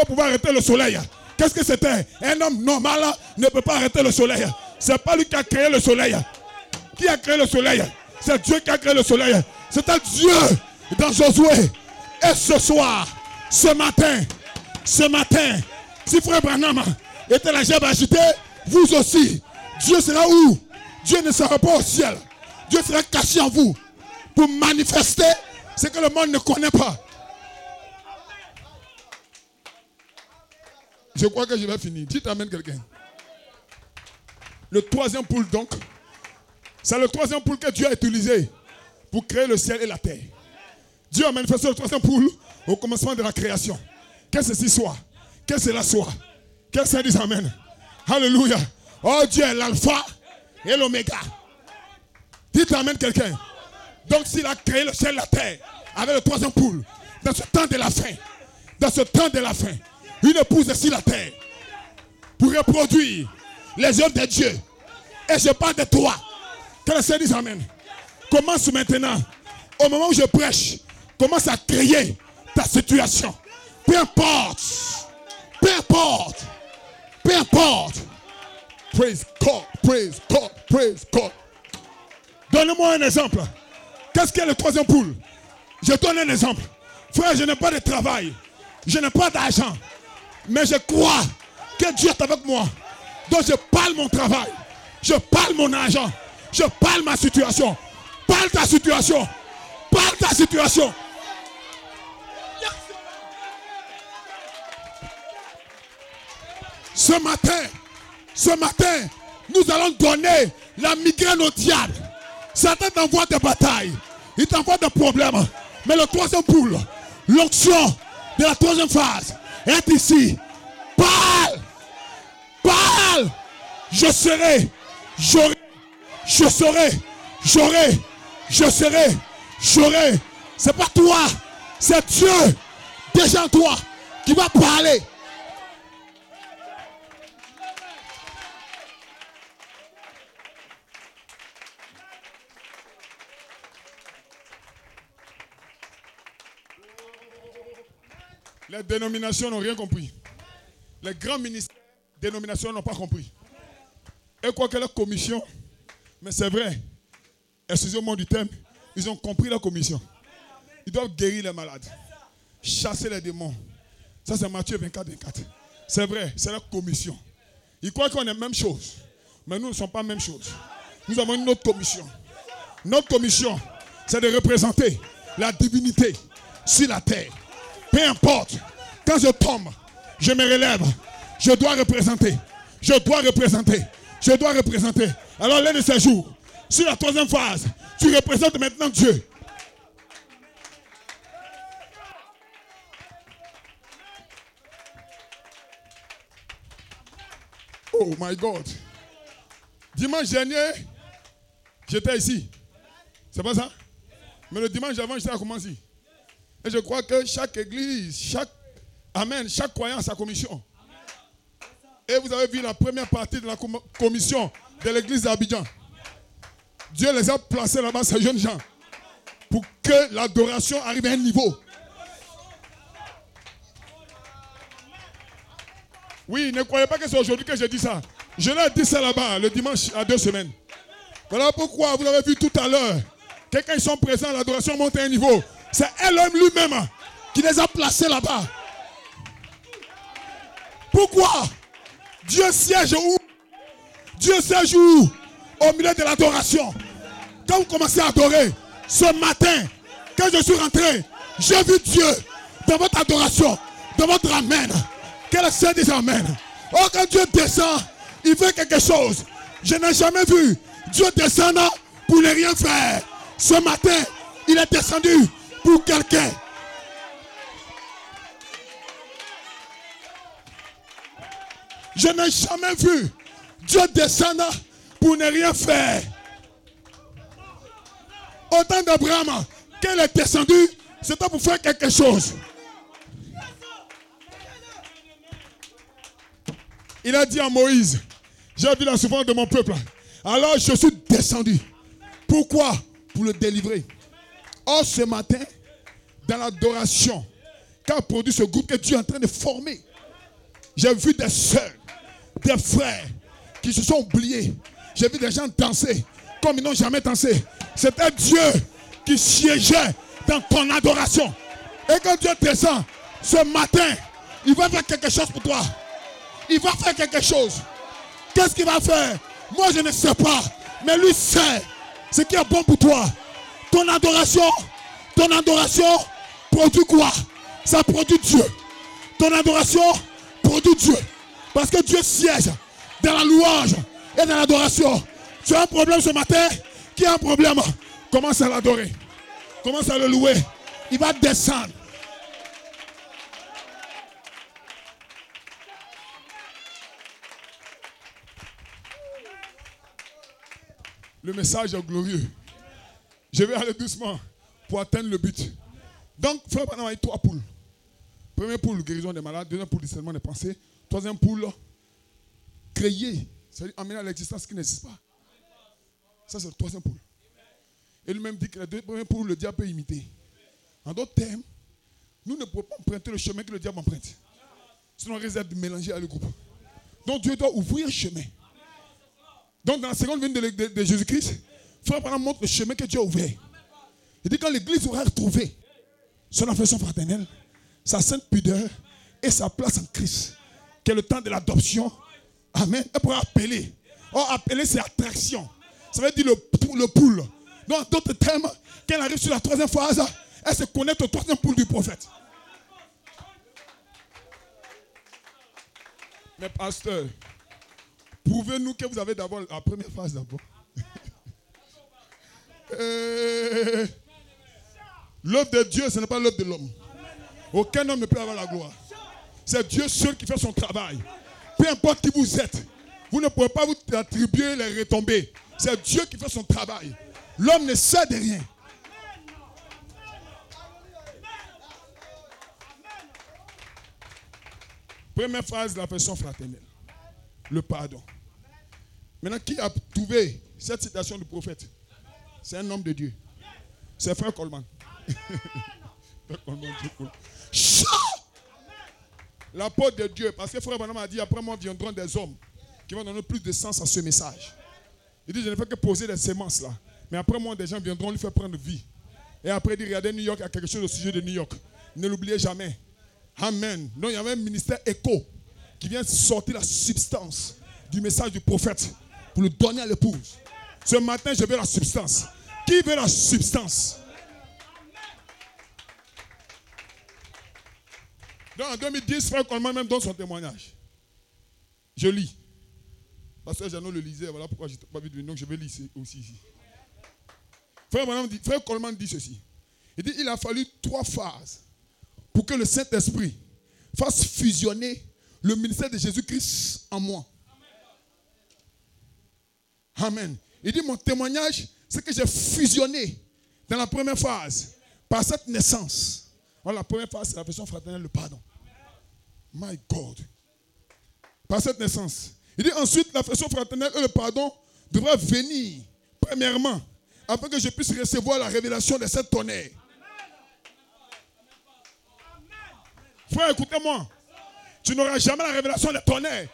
pouvait arrêter le soleil. Qu'est-ce que c'était? Un homme normal ne peut pas arrêter le soleil. C'est pas lui qui a créé le soleil. Qui a créé le soleil? C'est Dieu qui a créé le soleil. C'était Dieu dans Josué. Et ce soir, ce matin, si frère Branham était la gerbe agitée, vous aussi, Dieu sera où? Dieu ne sera pas au ciel. Dieu sera caché en vous pour manifester ce que le monde ne connaît pas. Je crois que je vais finir. Dites amen quelqu'un. Le 3e poule donc, c'est le 3e poule que Dieu a utilisé pour créer le ciel et la terre. Dieu a manifesté le 3e poule au commencement de la création. Que ceci soit, que cela soit. Que ça dise amen. Alléluia. Oh Dieu est l'alpha et l'oméga. Dites amen quelqu'un. Donc s'il a créé le ciel et la terre avec le 3e poule, dans ce temps de la fin, une épouse est sur la terre pour reproduire les œuvres de Dieu. Et je parle de toi. Que le Seigneur dise amen. Commence maintenant. Au moment où je prêche, commence à créer ta situation. Peu importe. Praise God, praise God, praise God. Donne-moi un exemple. Qu'est-ce qu'est le 3e poule? Je donne un exemple. Frère, je n'ai pas de travail. Je n'ai pas d'argent. Mais je crois que Dieu est avec moi. Donc je parle mon travail. Je parle mon argent. Je parle ma situation. Parle ta situation. Parle ta situation. Ce matin, nous allons donner la migraine au diable. Satan t'envoie des batailles. Il t'envoie des problèmes. Mais le troisième poule, l'onction de la troisième phase est ici. Parle. Parle. Je serai. J'aurai. Je serai. J'aurai. Je serai. J'aurai. C'est pas toi. C'est Dieu. Déjà en toi qui va parler. Les dénominations n'ont rien compris. Les grands ministères des dénominations n'ont pas compris. Et quoi que la commission, mais c'est vrai, excusez-moi du terme, ils ont compris la commission. Ils doivent guérir les malades, chasser les démons. Ça c'est Matthieu 24, 24. C'est vrai, c'est la commission. Ils croient qu'on est la même chose, mais nous ne sommes pas la même chose. Nous avons une autre commission. Notre commission, c'est de représenter la divinité sur la terre. Peu importe, quand je tombe, je me relève. Je dois représenter. Je dois représenter. Je dois représenter. Alors l'un de ces jours, sur la troisième phase, tu représentes maintenant Dieu. Oh my God. Dimanche dernier, j'étais ici. C'est pas ça? Mais le dimanche avant, j'étais à Koumassi. Et je crois que chaque église, chaque croyant a sa commission. Et vous avez vu la première partie de la commission de l'église d'Abidjan. Dieu les a placés là-bas, ces jeunes gens, pour que l'adoration arrive à un niveau. Oui, ne croyez pas que c'est aujourd'hui que j'ai dit ça. Je l'ai dit ça là-bas, le dimanche à 2 semaines. Voilà pourquoi vous avez vu tout à l'heure, que quand ils sont présents, l'adoration monte à un niveau. C'est Elohim lui-même qui les a placés là-bas. Pourquoi? Dieu siège où? Dieu siège où? Au milieu de l'adoration. Quand vous commencez à adorer, ce matin, quand je suis rentré, j'ai vu Dieu dans votre adoration, dans votre amen. Que le Seigneur dise amen. Oh, quand Dieu descend, il fait quelque chose. Je n'ai jamais vu Dieu descendre pour ne rien faire. Ce matin, il est descendu pour quelqu'un. Je n'ai jamais vu Dieu descendre pour ne rien faire. Au temps d'Abraham, quand il est descendu, c'était pour faire quelque chose. Il a dit à Moïse, j'ai vu la souffrance de mon peuple. Alors je suis descendu. Pourquoi? Pour le délivrer. Or ce matin, dans l'adoration, qu'a produit ce groupe que Dieu est en train de former, j'ai vu des sœurs, des frères qui se sont oubliés. J'ai vu des gens danser comme ils n'ont jamais dansé. C'était Dieu qui siégeait dans ton adoration. Et quand Dieu descend ce matin, il va faire quelque chose pour toi. Il va faire quelque chose. Qu'est-ce qu'il va faire? Moi je ne sais pas. Mais lui sait ce qui est bon pour toi. Ton adoration produit quoi? Ça produit Dieu. Ton adoration produit Dieu. Parce que Dieu siège dans la louange et dans l'adoration. Tu as un problème ce matin? Qui a un problème? Commence à l'adorer. Commence à le louer. Il va descendre. Le message est glorieux. Je vais aller doucement pour atteindre le but. Donc, frère Branham a eu 3 poules. Première poule, guérison des malades. Deuxième poule, discernement des pensées. Troisième poule, créer. C'est-à-dire amener à l'existence qui n'existe pas. Ça, c'est le troisième poule. Et lui-même dit que la deuxième poule, le diable peut imiter. En d'autres termes, nous ne pouvons pas emprunter le chemin que le diable emprunte. Sinon, on risque de mélanger avec le groupe. Donc, Dieu doit ouvrir un chemin. Donc, dans la seconde venue de Jésus-Christ, frère Branham montre le chemin que Dieu a ouvert. Il dit quand l'église aura retrouvé son affection fraternelle, sa sainte pudeur et sa place en Christ, qui est le temps de l'adoption, amen, elle pourra appeler. Or, appeler, c'est attraction. Ça veut dire le poule. Dans d'autres termes, quand elle arrive sur la troisième phase, elle se connecte au troisième poule du prophète. Mais pasteur, prouvez-nous que vous avez d'abord la première phase d'abord. L'œuvre de Dieu, ce n'est pas l'œuvre de l'homme. Aucun homme ne peut avoir la gloire. C'est Dieu seul qui fait son travail. Peu importe qui vous êtes, vous ne pouvez pas vous attribuer les retombées. C'est Dieu qui fait son travail. L'homme ne sait de rien. Première phase de l'affection fraternelle. Le pardon. Maintenant, qui a trouvé cette citation du prophète? C'est un homme de Dieu. C'est frère Coleman. Frère Coleman, Dieu Coleman. L'apôtre de Dieu. Parce que frère Branham a dit, après moi viendront des hommes qui vont donner plus de sens à ce message. Il dit, je ne fais que poser des semences là. Mais après moi, des gens viendront lui faire prendre vie. Et après, il dit, regardez New York, il y a quelque chose au sujet de New York. Ne l'oubliez jamais. Amen. Donc il y avait un ministère écho qui vient sortir la substance du message du prophète pour le donner à l'épouse. Ce matin, je veux la substance. Qui veut la substance? Donc en 2010, frère Coleman même donne son témoignage. Je lis. Pasteur Jeannot le lisait, voilà pourquoi je n'ai pas vu de venir, donc je vais lire aussi ici. Frère Coleman dit ceci. Il dit, il a fallu 3 phases pour que le Saint-Esprit fasse fusionner le ministère de Jésus-Christ en moi. Amen. Il dit, mon témoignage, c'est que j'ai fusionné dans la première phase par cette naissance. Alors, la première phase, c'est la version fraternelle, le pardon. My God. Par cette naissance. Il dit ensuite, la version fraternelle et le pardon devra venir, premièrement, afin que je puisse recevoir la révélation de cette tonnerre. Frère, écoutez-moi. Tu n'auras jamais la révélation de tonnerre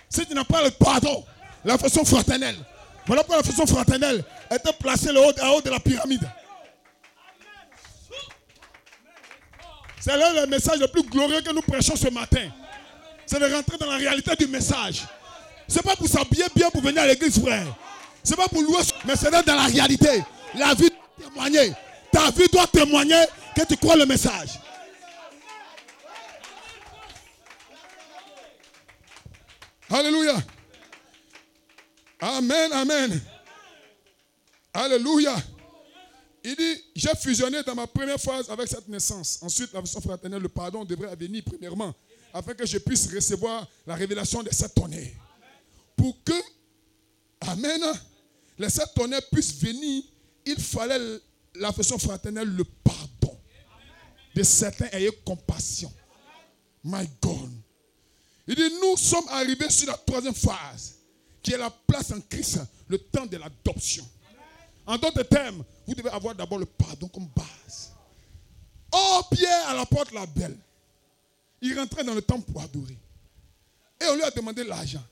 si tu n'as pas le pardon, la façon fraternelle. Voilà pourquoi la façon fraternelle était placée en haut de la pyramide. C'est là le message le plus glorieux que nous prêchons ce matin. C'est de rentrer dans la réalité du message. Ce n'est pas pour s'habiller bien pour venir à l'église, frère. Ce n'est pas pour louer, mais c'est dans la réalité. La vie doit témoigner. Ta vie doit témoigner que tu crois le message. Alléluia. Amen, amen. Alléluia. Il dit, j'ai fusionné dans ma première phase avec cette naissance. Ensuite, la version fraternelle, le pardon devrait venir premièrement, afin que je puisse recevoir la révélation de cette tonnerre. Pour que, amen, les 7 tonnerres puissent venir, il fallait la version fraternelle, le pardon. De certains, ayez compassion. My God. Il dit, nous sommes arrivés sur la 3e phase, qui est la place en Christ, le temps de l'adoption. En d'autres termes, vous devez avoir d'abord le pardon comme base. Oh, Pierre à la porte la belle. Il rentrait dans le temple pour adorer. Et on lui a demandé l'argent.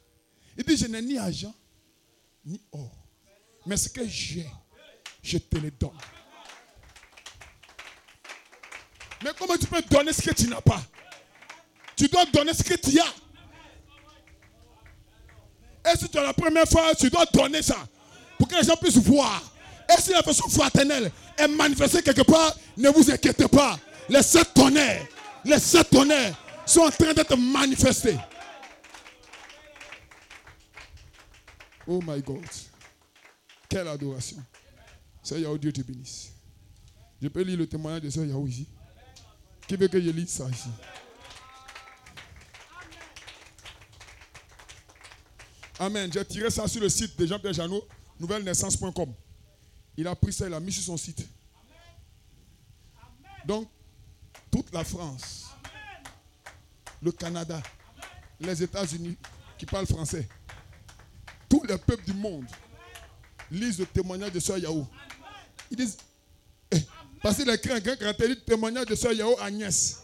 Il dit, je n'ai ni argent, ni or. Mais ce que j'ai, je te le donne. Mais comment tu peux donner ce que tu n'as pas? Tu dois donner ce que tu as. Et si tu as la première phase, tu dois donner ça. Pour que les gens puissent voir. Et si la version fraternelle est manifestée quelque part, ne vous inquiétez pas. Les 7 tonnerres sont en train d'être manifestés. Oh my God. Quelle adoration. Sœur Yahou, Dieu te bénisse. Je peux lire le témoignage de Sœur Yahou ici. Qui veut que je lise ça ici? Amen. J'ai tiré ça sur le site de Jean-Pierre Jeannot, nouvellenaissance.com. Il a pris ça, il l'a mis sur son site. Donc, toute la France, le Canada, les États-Unis qui parlent français, tous les peuples du monde lisent le témoignage de Sœur Yahou. Ils disent, parce qu'il a écrit un grand caractère, le témoignage de Sœur Yahou Agnès.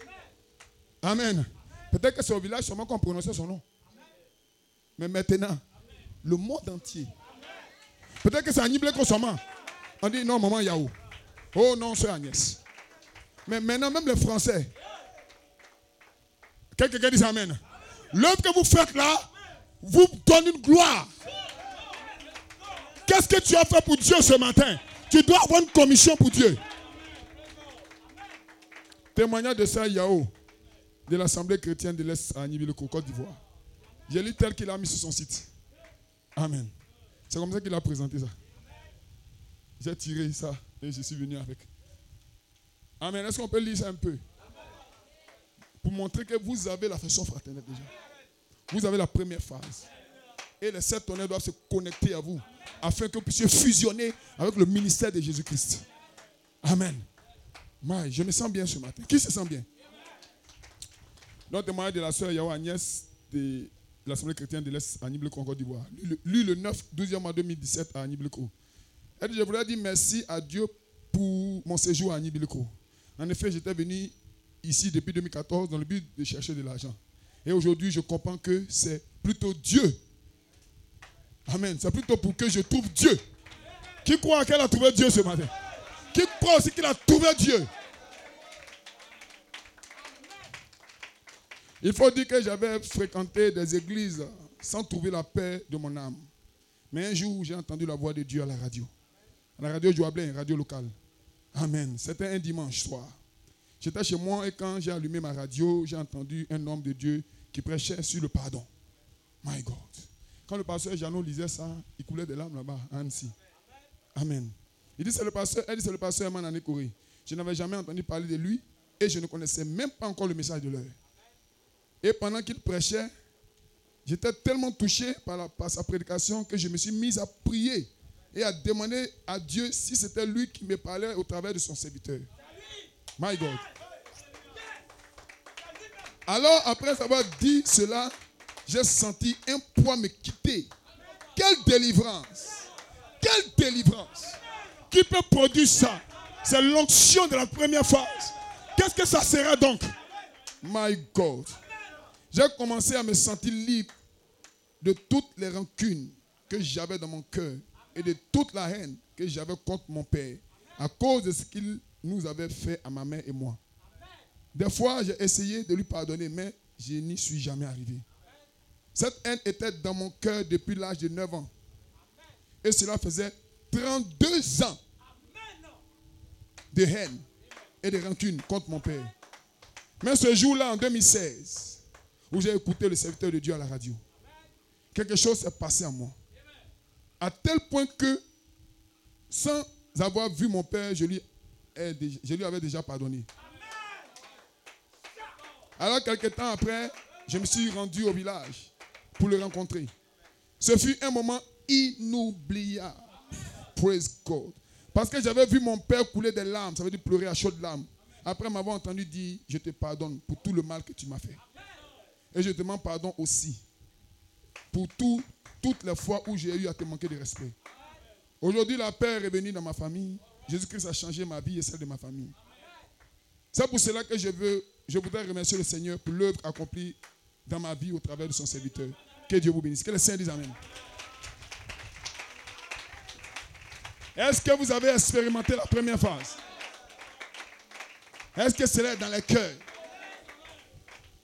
Amen. Peut-être que c'est au village seulement qu'on prononçait son nom. Mais maintenant, le monde entier. Peut-être que c'est à Niblé seulement. On dit non, maman Yahou. Oh non, c'est Agnès. Mais maintenant, même les Français. Quelqu'un dit amen. L'œuvre que vous faites là, vous donne une gloire. Qu'est-ce que tu as fait pour Dieu ce matin? Tu dois avoir une commission pour Dieu. Témoignage de Saint Yao, de l'Assemblée chrétienne de l'Est à Nibileko, Côte d'Ivoire. J'ai lu tel qu'il a mis sur son site. Amen. C'est comme ça qu'il a présenté ça. J'ai tiré ça et je suis venu avec. Amen. Est-ce qu'on peut lire ça un peu? Pour montrer que vous avez la façon fraternelle déjà. Vous avez la première phase. Et les 7 tonnerres doivent se connecter à vous afin que vous puissiez fusionner avec le ministère de Jésus-Christ. Amen. Je me sens bien ce matin. Qui se sent bien? Donc, témoignage de la sœur Yao Agnès de l'Assemblée chrétienne de l'Est à Nibileko, Côte d'Ivoire. Lui, le 12e mois 2017 à Nibileko. Elle dit, je voudrais dire merci à Dieu pour mon séjour à Nibileko. En effet, j'étais venu ici depuis 2014 dans le but de chercher de l'argent. Et aujourd'hui, je comprends que c'est plutôt Dieu. Amen. C'est plutôt pour que je trouve Dieu. Qui croit qu'elle a trouvé Dieu ce matin? Qui croit aussi qu'il a trouvé Dieu? Il faut dire que j'avais fréquenté des églises sans trouver la paix de mon âme. Mais un jour, j'ai entendu la voix de Dieu à la radio. À la radio Joablin, radio locale. Amen. C'était un dimanche soir. J'étais chez moi et quand j'ai allumé ma radio, j'ai entendu un homme de Dieu qui prêchait sur le pardon. My God. Quand le pasteur Jeannot lisait ça, il coulait des larmes là-bas à Annecy. Amen. Elle dit c'est le pasteur Eman Anekoré. Je n'avais jamais entendu parler de lui et je ne connaissais même pas encore le message de l'heure. Et pendant qu'il prêchait, j'étais tellement touché par sa prédication que je me suis mis à prier et à demander à Dieu si c'était lui qui me parlait au travers de son serviteur. My God. Alors, après avoir dit cela, j'ai senti un poids me quitter. Quelle délivrance! Quelle délivrance! Qui peut produire ça? C'est l'onction de la première phase. Qu'est-ce que ça sera donc? My God. J'ai commencé à me sentir libre de toutes les rancunes que j'avais dans mon cœur et de toute la haine que j'avais contre mon père à cause de ce qu'il nous avait fait à ma mère et moi. Des fois, j'ai essayé de lui pardonner, mais je n'y suis jamais arrivé. Cette haine était dans mon cœur depuis l'âge de 9 ans. Et cela faisait 32 ans de haine et de rancune contre mon père. Mais ce jour-là, en 2016, où j'ai écouté le serviteur de Dieu à la radio, quelque chose s'est passé en moi. À tel point que, sans avoir vu mon père, je lui avais déjà pardonné. Alors, quelques temps après, je me suis rendu au village pour le rencontrer. Ce fut un moment inoubliable. Praise God. Parce que j'avais vu mon père couler des larmes, ça veut dire pleurer à chaudes larmes. Après m'avoir entendu dire, je te pardonne pour tout le mal que tu m'as fait. Et je te demande pardon aussi pour toutes les fois où j'ai eu à te manquer de respect. Aujourd'hui, la paix est revenue dans ma famille. Jésus-Christ a changé ma vie et celle de ma famille. C'est pour cela que je voudrais remercier le Seigneur pour l'œuvre accomplie dans ma vie au travers de son serviteur. Que Dieu vous bénisse. Que les saints disent Amen. Est-ce que vous avez expérimenté la première phase? Est-ce que cela est dans les cœurs?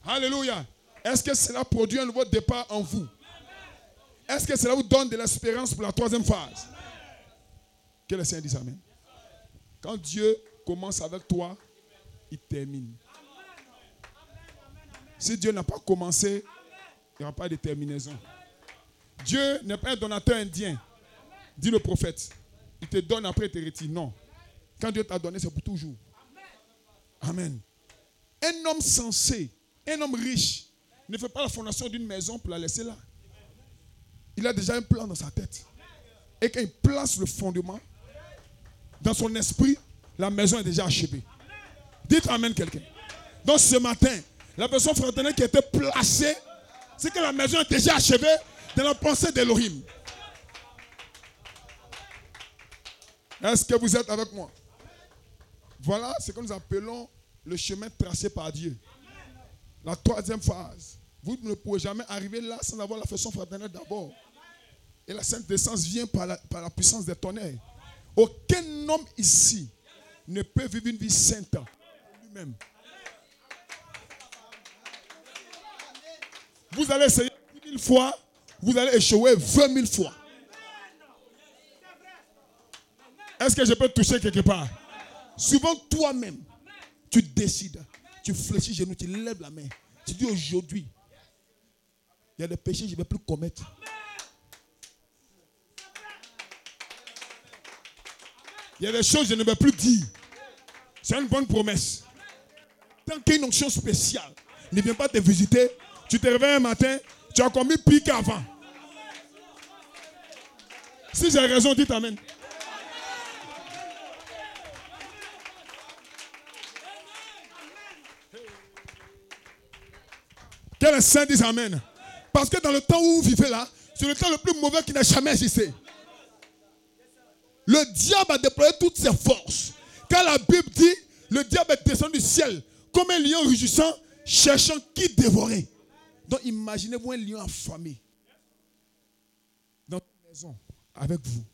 Alléluia. Est-ce que cela produit un nouveau départ en vous? Est-ce que cela vous donne de l'espérance pour la troisième phase? Que les saints disent Amen. Quand Dieu commence avec toi, il termine. Si Dieu n'a pas commencé, il n'y aura pas de terminaison. Dieu n'est pas un donateur indien, dit le prophète. Il te donne après il te retire. Non. Quand Dieu t'a donné, c'est pour toujours. Amen. Un homme sensé, un homme riche, ne fait pas la fondation d'une maison pour la laisser là. Il a déjà un plan dans sa tête. Et quand il place le fondement, dans son esprit, la maison est déjà achevée. Dites Amen quelqu'un. Donc ce matin, la personne fraternelle qui était placée, c'est que la maison est déjà achevée dans la pensée d'Elohim. Est-ce que vous êtes avec moi? Voilà ce que nous appelons le chemin tracé par Dieu. La troisième phase. Vous ne pouvez jamais arriver là sans avoir la façon fraternelle d'abord. Et la sainte naissance vient par la puissance des tonnerres. Aucun homme ici ne peut vivre une vie sainte lui-même. Vous allez essayer 10 000 fois, vous allez échouer 20 000 fois. Est-ce que je peux toucher quelque part? Souvent toi-même, tu décides, tu fléchis genoux, tu lèves la main. Tu dis aujourd'hui, il y a des péchés que je ne vais plus commettre. Il y a des choses que je ne vais plus dire. C'est une bonne promesse. Tant qu'il y a une onction spéciale, ne vient pas te visiter. Tu te réveilles un matin, tu as commis pire qu'avant. Si j'ai raison, dites amen. Que les saints disent amen. Parce que dans le temps où vous vivez là, c'est le temps le plus mauvais qui n'a jamais existé. Le diable a déployé toutes ses forces. Quand la Bible dit, le diable est descendu du ciel comme un lion rugissant, cherchant qui dévorer. Donc imaginez-vous un lion affamé dans une maison avec vous.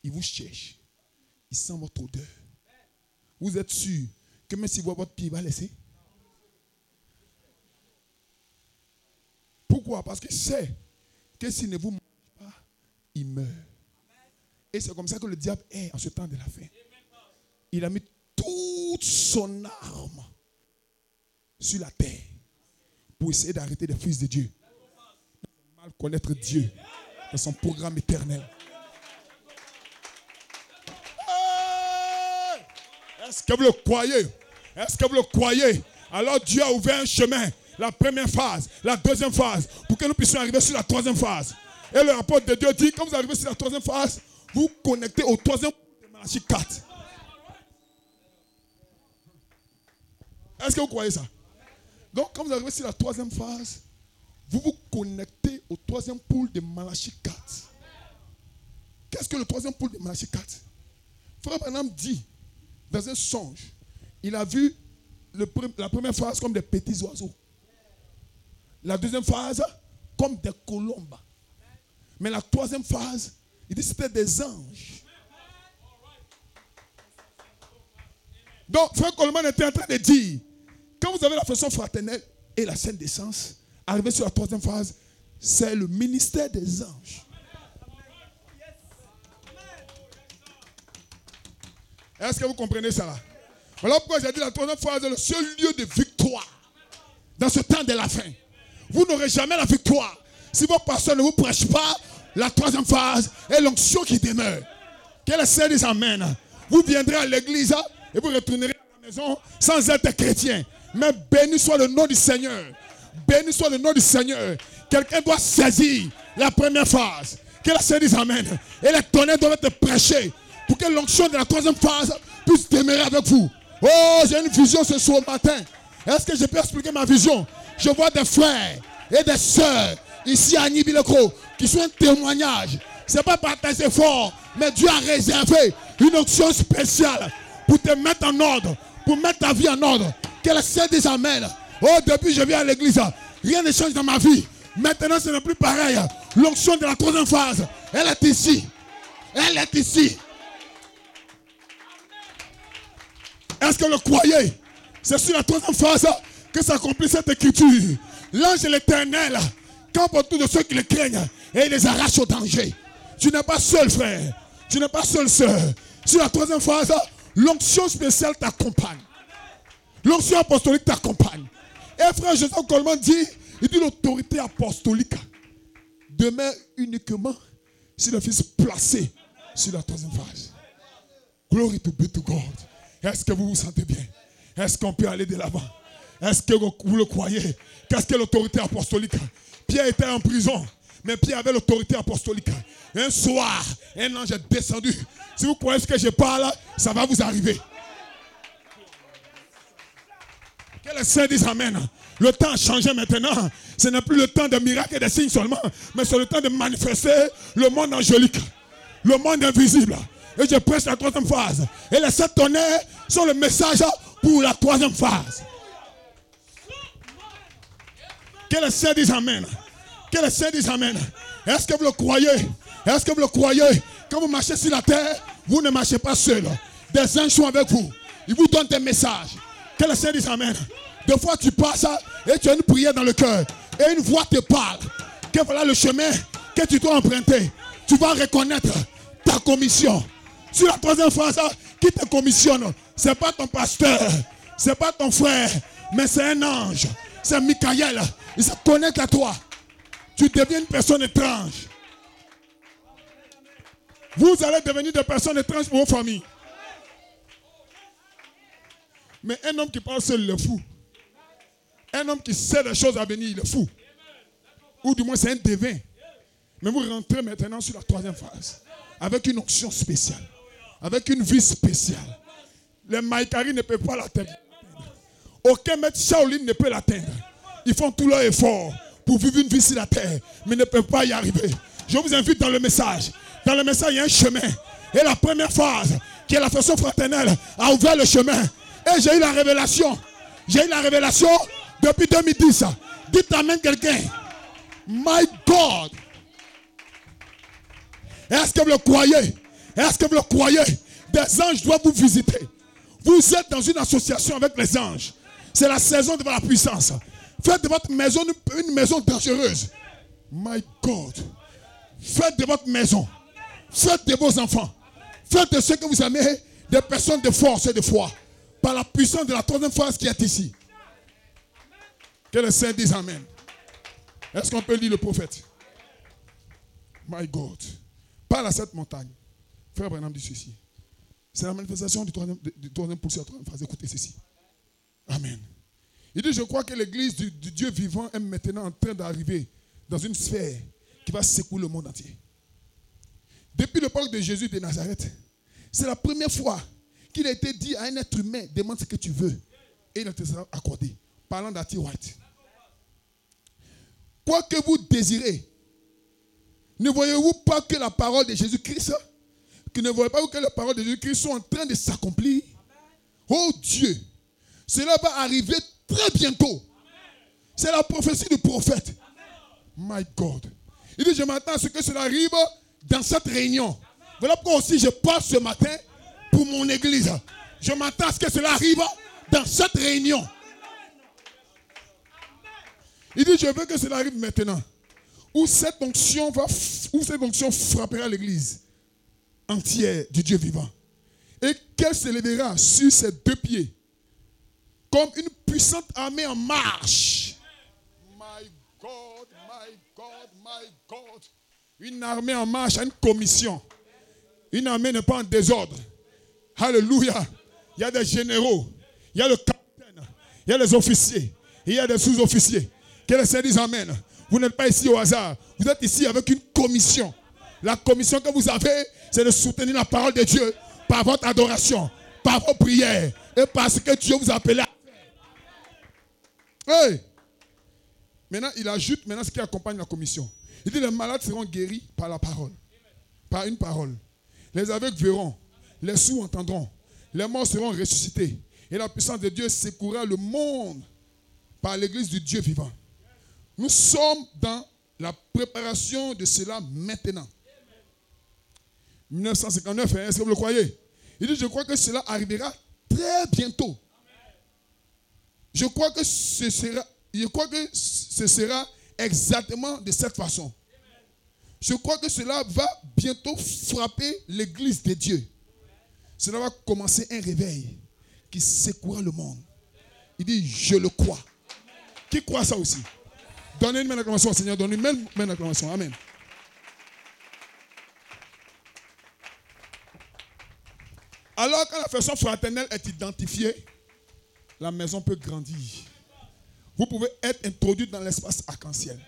Il vous cherche. Il sent votre odeur. Vous êtes sûr que même s'il voit votre pied, il va laisser? Pourquoi? Parce qu'il sait que s'il ne vous mange pas, il meurt. Et c'est comme ça que le diable est en ce temps de la fin. Il a mis toute son arme sur la terre pour essayer d'arrêter les fils de Dieu. Mal connaître Dieu dans son programme éternel. Est-ce que vous le croyez? Est-ce que vous le croyez? Alors Dieu a ouvert un chemin. La première phase, la deuxième phase, pour que nous puissions arriver sur la troisième phase. Et le rapport de Dieu dit, quand vous arrivez sur la troisième phase, vous connectez au troisième de Malachie 4. Est-ce que vous croyez ça? Donc, quand vous arrivez sur la troisième phase, vous vous connectez au troisième pôle de Malachie 4. Qu'est-ce que le troisième pôle de Malachie 4? Frère Branham dit, dans un songe, il a vu la première phase comme des petits oiseaux. La deuxième phase, comme des colombes. Mais la troisième phase, il dit que c'était des anges. Donc, frère Coleman était en train de dire, quand vous avez l'affection fraternelle et la sainte décence, arrivé sur la troisième phase, c'est le ministère des anges. Est-ce que vous comprenez ça là? Voilà pourquoi j'ai dit la troisième phase est le seul lieu de victoire dans ce temps de la fin. Vous n'aurez jamais la victoire si vos pasteurs ne vous prêchent pas la troisième phase et l'onction qui demeure. Que le Seigneur dise amen. Vous viendrez à l'église et vous retournerez à la maison sans être chrétien. Mais béni soit le nom du Seigneur. Béni soit le nom du Seigneur. Quelqu'un doit saisir la première phase. Que le Seigneur dise amen. Et les tonnerres doivent être prêchés pour que l'onction de la troisième phase puisse demeurer avec vous. Oh, j'ai une vision ce soir matin. Est-ce que je peux expliquer ma vision? Je vois des frères et des sœurs ici à Nibileko qui sont un témoignage. Ce n'est pas par tes efforts, mais Dieu a réservé une onction spéciale pour te mettre en ordre, pour mettre ta vie en ordre. Que le Seigneur dise amen. Oh, depuis je viens à l'église, rien ne change dans ma vie. Maintenant, ce n'est plus pareil. L'onction de la troisième phase, elle est ici. Elle est ici. Est-ce que vous le croyez? C'est sur la troisième phase que s'accomplit cette écriture. L'ange de l'Éternel campe autour de ceux qui le craignent et il les arrache au danger. Tu n'es pas seul, frère. Tu n'es pas seul, sœur. Sur la troisième phase, l'onction spéciale t'accompagne. L'onction apostolique t'accompagne. Et frère Joseph Coleman dit, il dit l'autorité apostolique demeure uniquement si le Fils placé sur la troisième phase. Glory to be to God. Est-ce que vous vous sentez bien? Est-ce qu'on peut aller de l'avant? Est-ce que vous le croyez? Qu'est-ce que l'autorité apostolique? Pierre était en prison, mais Pierre avait l'autorité apostolique. Un soir, un ange est descendu. Si vous croyez ce que je parle, ça va vous arriver. Que les saints disent amen. Le temps a changé maintenant. Ce n'est plus le temps de miracles et de signes seulement, mais c'est le temps de manifester le monde angélique, le monde invisible. Et je prêche la troisième phase. Et les 7 tonnerres sont le message pour la troisième phase. Que les saints disent amen. Que les saints disent amen. Est-ce que vous le croyez? Est-ce que vous le croyez? Quand vous marchez sur la terre, vous ne marchez pas seul. Des anges sont avec vous. Ils vous donnent des messages. Que les saints disent amen. Des fois tu passes et tu as une prière dans le cœur. Et une voix te parle. Que voilà le chemin que tu dois emprunter. Tu vas reconnaître ta commission. Sur la troisième phase, qui te commissionne? Ce n'est pas ton pasteur, ce n'est pas ton frère, mais c'est un ange. C'est Michael. Il se connecte à toi. Tu deviens une personne étrange. Vous allez devenir des personnes étranges pour vos familles. Mais un homme qui parle seul, il est fou. Un homme qui sait des choses à venir, il est fou. Ou du moins, c'est un devin. Mais vous rentrez maintenant sur la troisième phase. Avec une onction spéciale. Avec une vie spéciale. Les Maïkari ne peuvent pas l'atteindre. Aucun maître Shaolin ne peut l'atteindre. Ils font tout leur effort pour vivre une vie sur la terre, mais ne peuvent pas y arriver. Je vous invite dans le message. Dans le message, il y a un chemin. Et la première phase, qui est la façon fraternelle, a ouvert le chemin. Et j'ai eu la révélation. J'ai eu la révélation depuis 2010. Dites amen quelqu'un. My God. Est-ce que vous le croyez? Est-ce que vous le croyez? Des anges doivent vous visiter. Vous êtes dans une association avec les anges. C'est la saison de la puissance. Faites de votre maison une maison dangereuse. My God. Faites de votre maison. Faites de vos enfants. Faites de ceux que vous aimez des personnes de force et de foi. Par la puissance de la troisième phase qui est ici. Que le Saint dise amen. Est-ce qu'on peut lire le prophète? My God. Parle à cette montagne. Frère Branham dit ceci. C'est la manifestation du troisième poussé à la troisième phase. Écoutez ceci. Amen. Il dit, je crois que l'église du Dieu vivant est maintenant en train d'arriver dans une sphère qui va secouer le monde entier. Depuis l'époque de Jésus de Nazareth, c'est la première fois qu'il a été dit à un être humain, demande ce que tu veux. Et il te sera accordé. Parlant d'A.T. White. Quoi que vous désirez, ne voyez-vous pas que la parole de Jésus-Christ, que ne voyez-vous pas que les paroles de Jésus-Christ sont en train de s'accomplir? Oh Dieu, cela va arriver très bientôt. C'est la prophétie du prophète. My God. Il dit, je m'attends à ce que cela arrive dans cette réunion. Voilà pourquoi aussi je parle ce matin pour mon église. Je m'attends à ce que cela arrive dans cette réunion. Il dit, je veux que cela arrive maintenant. Où cette onction frappera l'église entière du Dieu vivant. Et qu'elle se lèvera sur ses deux pieds. Comme une puissante armée en marche. My God, my God, my God. Une armée en marche a une commission. Une armée n'est pas en désordre. Alléluia. Il y a des généraux. Il y a le capitaine. Il y a les officiers. Il y a des sous-officiers. Que le Seigneur dise amen. Vous n'êtes pas ici au hasard. Vous êtes ici avec une commission. La commission que vous avez, c'est de soutenir la parole de Dieu par votre adoration, par vos prières et par ce que Dieu vous a appelé à faire. Hey! Maintenant, il ajoute ce qui accompagne la commission. Il dit, les malades seront guéris par la parole. Par une parole. Les aveugles verront. Les sourds entendront. Les morts seront ressuscités. Et la puissance de Dieu secouera le monde par l'église du Dieu vivant. Nous sommes dans la préparation de cela maintenant. 1959, est-ce que vous le croyez? Il dit, je crois que cela arrivera très bientôt. Je crois que ce sera exactement de cette façon. Je crois que cela va bientôt frapper l'église de Dieu. Cela va commencer un réveil qui secouera le monde. Il dit, je le crois. Qui croit ça aussi? Donnez une main d'acclamation au Seigneur. Donnez une main d'acclamation. Amen. Alors, quand la façon fraternelle est identifiée, la maison peut grandir. Vous pouvez être introduit dans l'espace arc-en-ciel.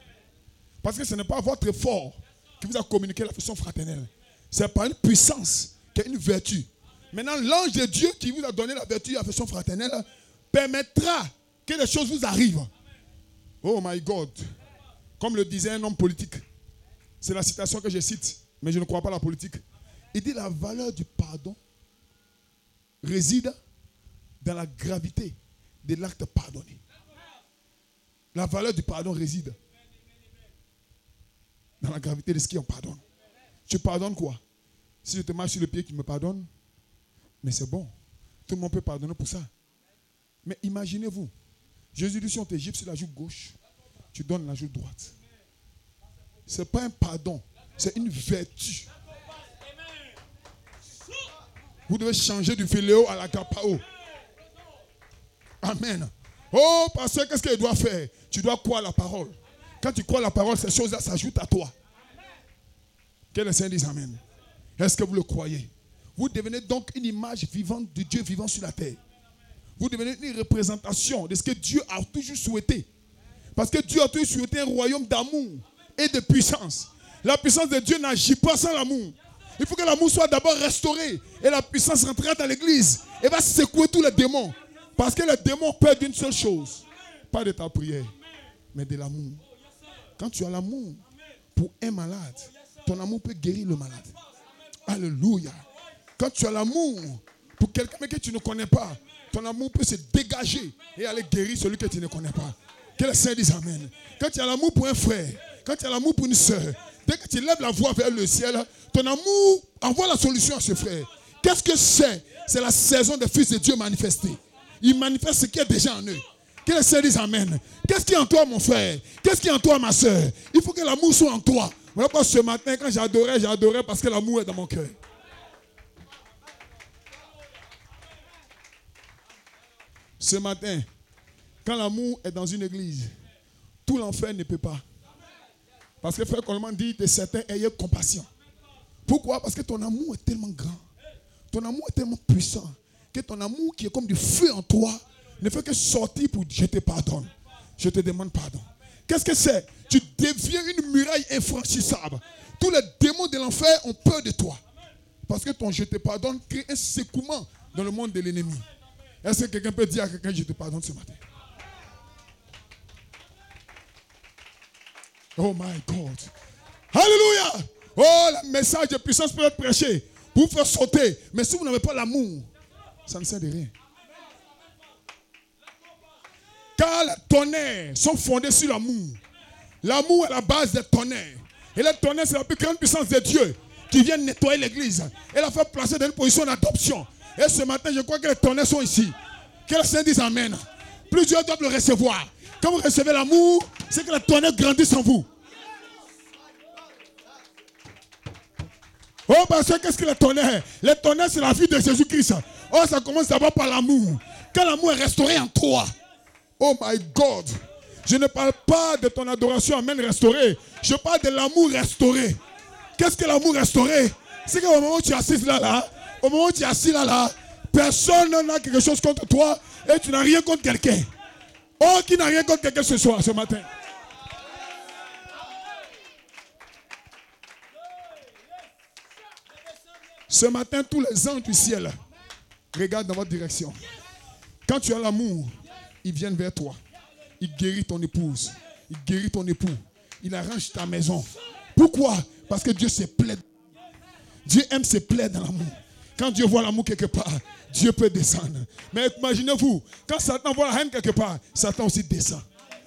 Parce que ce n'est pas votre effort qui vous a communiqué la façon fraternelle. C'est par une puissance qui est une vertu. Maintenant, l'ange de Dieu qui vous a donné la vertu de la façon fraternelle permettra que les choses vous arrivent. Oh my God. Comme le disait un homme politique. C'est la citation que je cite, mais je ne crois pas à la politique. Il dit, la valeur du pardon réside dans la gravité de l'acte pardonné. La valeur du pardon réside dans la gravité de ce qu'on pardonne. Tu pardonnes quoi? Si je te marche sur le pied, tu me pardonnes. Mais c'est bon. Tout le monde peut pardonner pour ça. Mais imaginez-vous, Jésus dit, si on te gifle sur la joue gauche, tu donnes la joue droite. Ce n'est pas un pardon, c'est une vertu. Vous devez changer du philéo à la capao. Amen. Oh, pasteur, qu'est-ce qu'il doit faire? Tu dois croire la parole. Quand tu crois la parole, ces choses-là s'ajoutent à toi. Que le Seigneur dise Amen. Est-ce que vous le croyez? Vous devenez donc une image vivante de Dieu vivant sur la terre. Vous devenez une représentation de ce que Dieu a toujours souhaité. Parce que Dieu a toujours souhaité un royaume d'amour et de puissance. La puissance de Dieu n'agit pas sans l'amour. Il faut que l'amour soit d'abord restauré. Et la puissance rentrera dans l'église. Et va secouer tous les démons. Parce que les démons peur d'une seule chose. Pas de ta prière, mais de l'amour. Quand tu as l'amour pour un malade, ton amour peut guérir le malade. Alléluia. Quand tu as l'amour pour quelqu'un que tu ne connais pas, ton amour peut se dégager et aller guérir celui que tu ne connais pas. Que le Seigneur dise Amen. Quand tu as l'amour pour un frère, quand tu as l'amour pour une soeur, dès que tu lèves la voix vers le ciel, ton amour envoie la solution à ce frère. Qu'est-ce que c'est? C'est la saison des fils de Dieu manifestés. Ils manifestent ce qui est déjà en eux. Que le Seigneur dise Amen. Qu'est-ce qui est en toi, mon frère? Qu'est-ce qui est en toi, ma soeur? Il faut que l'amour soit en toi. Voilà pourquoi ce matin, quand j'adorais parce que l'amour est dans mon cœur. Ce matin, quand l'amour est dans une église, tout l'enfer ne peut pas. Parce que Frère Coleman dit de certains, ayez compassion. Pourquoi? Parce que ton amour est tellement grand. Ton amour est tellement puissant. Que ton amour qui est comme du feu en toi ne fait que sortir pour je te pardonne. Je te demande pardon. Qu'est-ce que c'est? Tu deviens une muraille infranchissable. Tous les démons de l'enfer ont peur de toi. Parce que ton je te pardonne crée un secouement dans le monde de l'ennemi. Est-ce que quelqu'un peut dire à quelqu'un je te pardonne ce matin? Oh my God. Alléluia. Oh, le message de puissance peut être prêché pour vous faire sauter. Mais si vous n'avez pas l'amour, ça ne sert de rien. Car les tonnerres sont fondés sur l'amour. L'amour est la base des tonnerres. Et les tonnerres, c'est la plus grande puissance de Dieu qui vient nettoyer l'église. Elle a fait placer dans une position d'adoption. Et ce matin, je crois que les tonnerres sont ici. Que le Seigneur dise Amen. Plusieurs doivent le recevoir. Quand vous recevez l'amour, c'est que les tonnerres grandissent en vous. Oh, parce que qu'est-ce que les tonnerres? Les tonnerres, c'est la vie de Jésus-Christ. Oh, ça commence d'abord par l'amour. Quand l'amour est restauré en toi. Oh my God. Je ne parle pas de ton adoration, amen, restaurée. Je parle de l'amour restauré. Qu'est-ce que l'amour restauré? C'est qu'au moment où tu es assis là, au moment où tu es assis là, personne n'a quelque chose contre toi et tu n'as rien contre quelqu'un. Oh, qui n'a rien contre quelqu'un ce soir, ce matin? Ce matin, tous les anges du ciel regardent dans votre direction. Quand tu as l'amour, ils viennent vers toi. Il guérit ton épouse. Il guérit ton époux. Il arrange ta maison. Pourquoi? Parce que Dieu se plaît. Dieu aime se plaire dans l'amour. Quand Dieu voit l'amour quelque part, Dieu peut descendre. Mais imaginez-vous, quand Satan voit la haine quelque part, Satan aussi descend.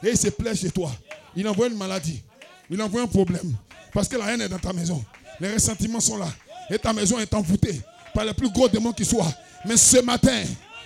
Et il se plaît chez toi. Il envoie une maladie. Il envoie un problème. Parce que la haine est dans ta maison. Les ressentiments sont là. Et ta maison est envoûtée par les plus gros démons qui soient. Mais ce matin,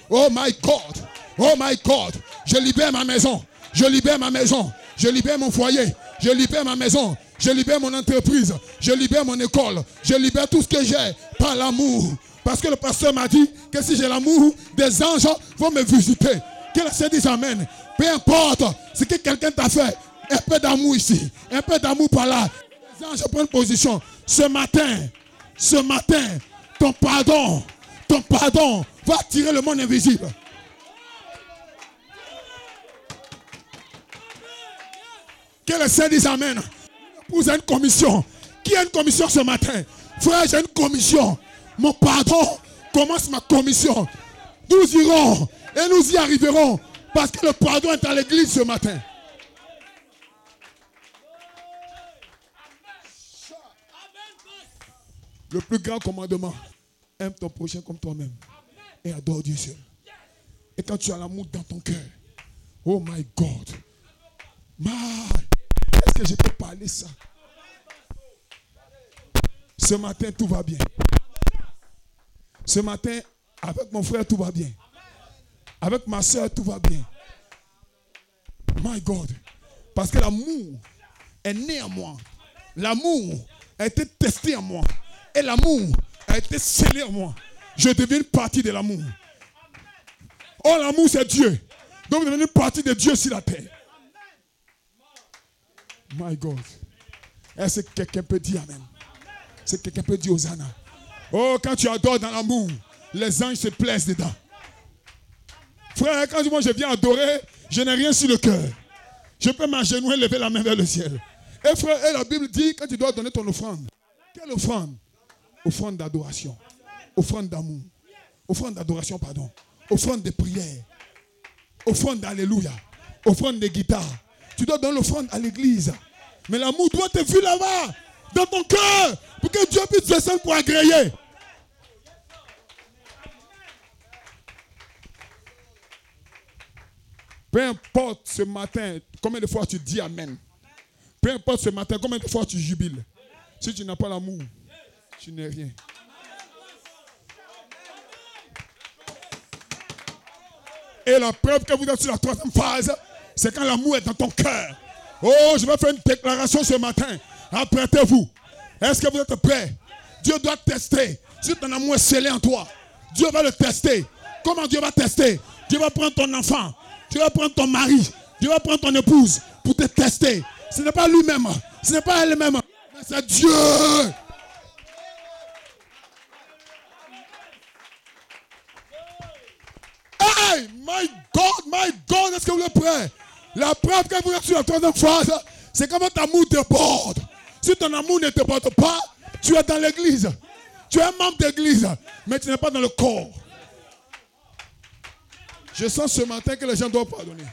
oh my God, je libère ma maison. Je libère ma maison. Je libère mon foyer. Je libère ma maison. Je libère mon entreprise. Je libère mon école. Je libère tout ce que j'ai par l'amour. Parce que le pasteur m'a dit que si j'ai l'amour, des anges vont me visiter. Que le Seigneur dise Amen. Peu importe ce que quelqu'un t'a fait. Un peu d'amour ici. Un peu d'amour par là. Les anges prennent position. Ce matin, ton pardon va attirer le monde invisible. Que le Seigneur dise Amen. Vous avez une commission. Qui a une commission ce matin? Frère, j'ai une commission. Mon pardon commence ma commission. Nous irons et nous y arriverons. Parce que le pardon est à l'église ce matin. Le plus grand commandement, aime ton prochain comme toi-même. Et adore Dieu seul. Et quand tu as l'amour dans ton cœur, oh my God, est-ce que je peux parler ça? Ce matin, tout va bien. Ce matin, avec mon frère, tout va bien. Avec ma soeur, tout va bien. My God. Parce que l'amour est né en moi. L'amour a été testé en moi. Et l'amour a été scellé en moi. je deviens une partie de l'amour. Oh, l'amour, c'est Dieu. Donc, vous devenez une partie de Dieu sur la terre. My God. Est-ce que quelqu'un peut dire Amen? Est-ce que quelqu'un peut dire Hosanna? Oh, quand tu adores dans l'amour, les anges se plaisent dedans. Frère, quand moi je viens adorer, je n'ai rien sur le cœur. Je peux m'agenouiller et lever la main vers le ciel. Et frère, et la Bible dit, quand tu dois donner ton offrande, quelle offrande? Offrande d'adoration. Offrande d'amour. Offrande d'adoration, pardon. Offrande de prière. Offrande d'alléluia. Offrande de guitare. Tu dois donner l'offrande à l'église. Mais l'amour doit être vu là-bas, dans ton cœur, pour que Dieu puisse descendre pour agréer. Peu importe ce matin combien de fois tu dis Amen. Peu importe ce matin combien de fois tu jubiles. Si tu n'as pas l'amour, tu n'es rien. Et la preuve que vous êtes sur la troisième phase, c'est quand l'amour est dans ton cœur. Oh, je vais faire une déclaration ce matin. Apprêtez-vous. Est-ce que vous êtes prêts? Dieu doit tester. Si ton amour est scellé en toi, Dieu va le tester. Comment Dieu va tester? Dieu va prendre ton enfant. Dieu va prendre ton mari. Dieu va prendre ton épouse pour te tester. Ce n'est pas lui-même. Ce n'est pas elle-même. Mais c'est Dieu. Hey, my God, est-ce que vous êtes prêts? La preuve que vous êtes sur la troisième phase, c'est quand votre amour déborde. Si ton amour ne déborde pas, tu es dans l'église. Tu es un membre d'église, mais tu n'es pas dans le corps. Je sens ce matin que les gens doivent pardonner.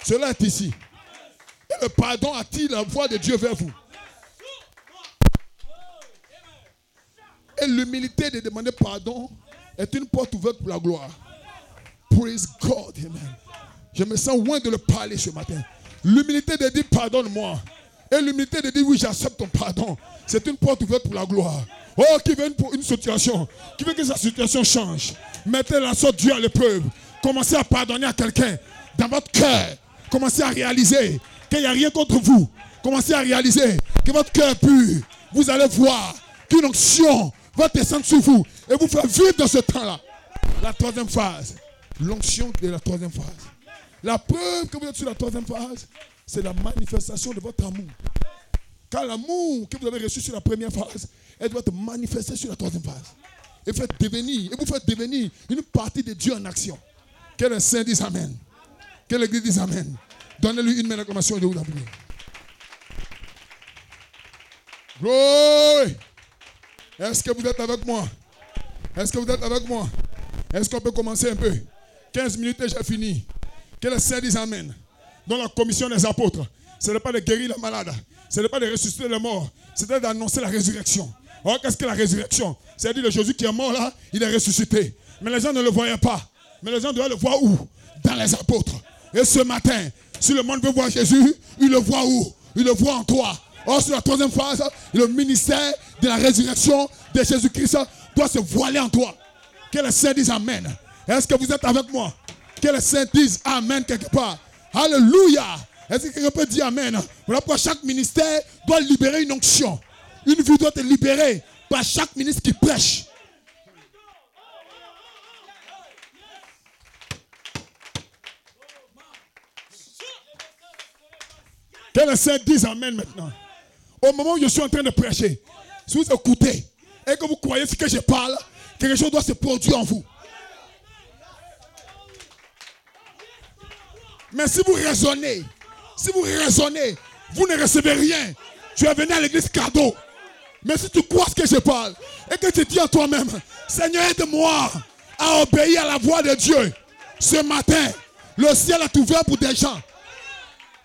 Cela est ici. Et le pardon attire la voix de Dieu vers vous. Et l'humilité de demander pardon est une porte ouverte pour la gloire. Praise God, amen. Je me sens loin de le parler ce matin. L'humilité de dire pardonne-moi. Et l'humilité de dire oui, j'accepte ton pardon. C'est une porte ouverte pour la gloire. Oh, qui veut une situation, qui veut que sa situation change. Mettez la sorte Dieu à l'épreuve. Commencez à pardonner à quelqu'un dans votre cœur. Commencez à réaliser qu'il n'y a rien contre vous. Commencez à réaliser que votre cœur est pur. Vous allez voir qu'une onction va descendre sur vous et vous faire vivre dans ce temps-là. La troisième phase. L'onction de la troisième phase. La preuve que vous êtes sur la troisième phase, c'est la manifestation de votre amour. Car l'amour que vous avez reçu sur la première phase, elle doit être manifestée sur la troisième phase. Et vous faites devenir une partie de Dieu en action. Que les saints disent Amen. Que l'église dise Amen. Donnez-lui une main d'acclamation et de vous appuyer. Glory. Est-ce que vous êtes avec moi? Est-ce que vous êtes avec moi? Est-ce qu'on peut commencer un peu? 15 minutes et j'ai fini. Que les saints disent Amen. Dans la commission des apôtres, ce n'est pas de guérir les malades, ce n'est pas de ressusciter les morts, c'est d'annoncer la résurrection. Oh, qu'est-ce que la résurrection? C'est-à-dire le Jésus qui est mort là, il est ressuscité. Mais les gens ne le voyaient pas. Mais les gens doivent le voir où? Dans les apôtres. Et ce matin, si le monde veut voir Jésus, il le voit où? Il le voit en toi. Or, sur la troisième phase, le ministère de la résurrection de Jésus-Christ doit se voiler en toi. Que les saints disent Amen. Est-ce que vous êtes avec moi? Que les saints disent Amen quelque part. Alléluia. Est-ce que quelqu'un peut dire Amen? Voilà pourquoi chaque ministère doit libérer une onction. Une vie doit être libérée par chaque ministre qui prêche. Que les saints disent Amen maintenant. Au moment où je suis en train de prêcher, si vous écoutez et que vous croyez ce que je parle, quelque chose doit se produire en vous. Mais si vous raisonnez, vous ne recevez rien. Tu es venu à l'église cadeau. Mais si tu crois ce que je parle et que tu dis à toi-même, Seigneur, aide-moi à obéir à la voix de Dieu. Ce matin, le ciel est ouvert pour des gens.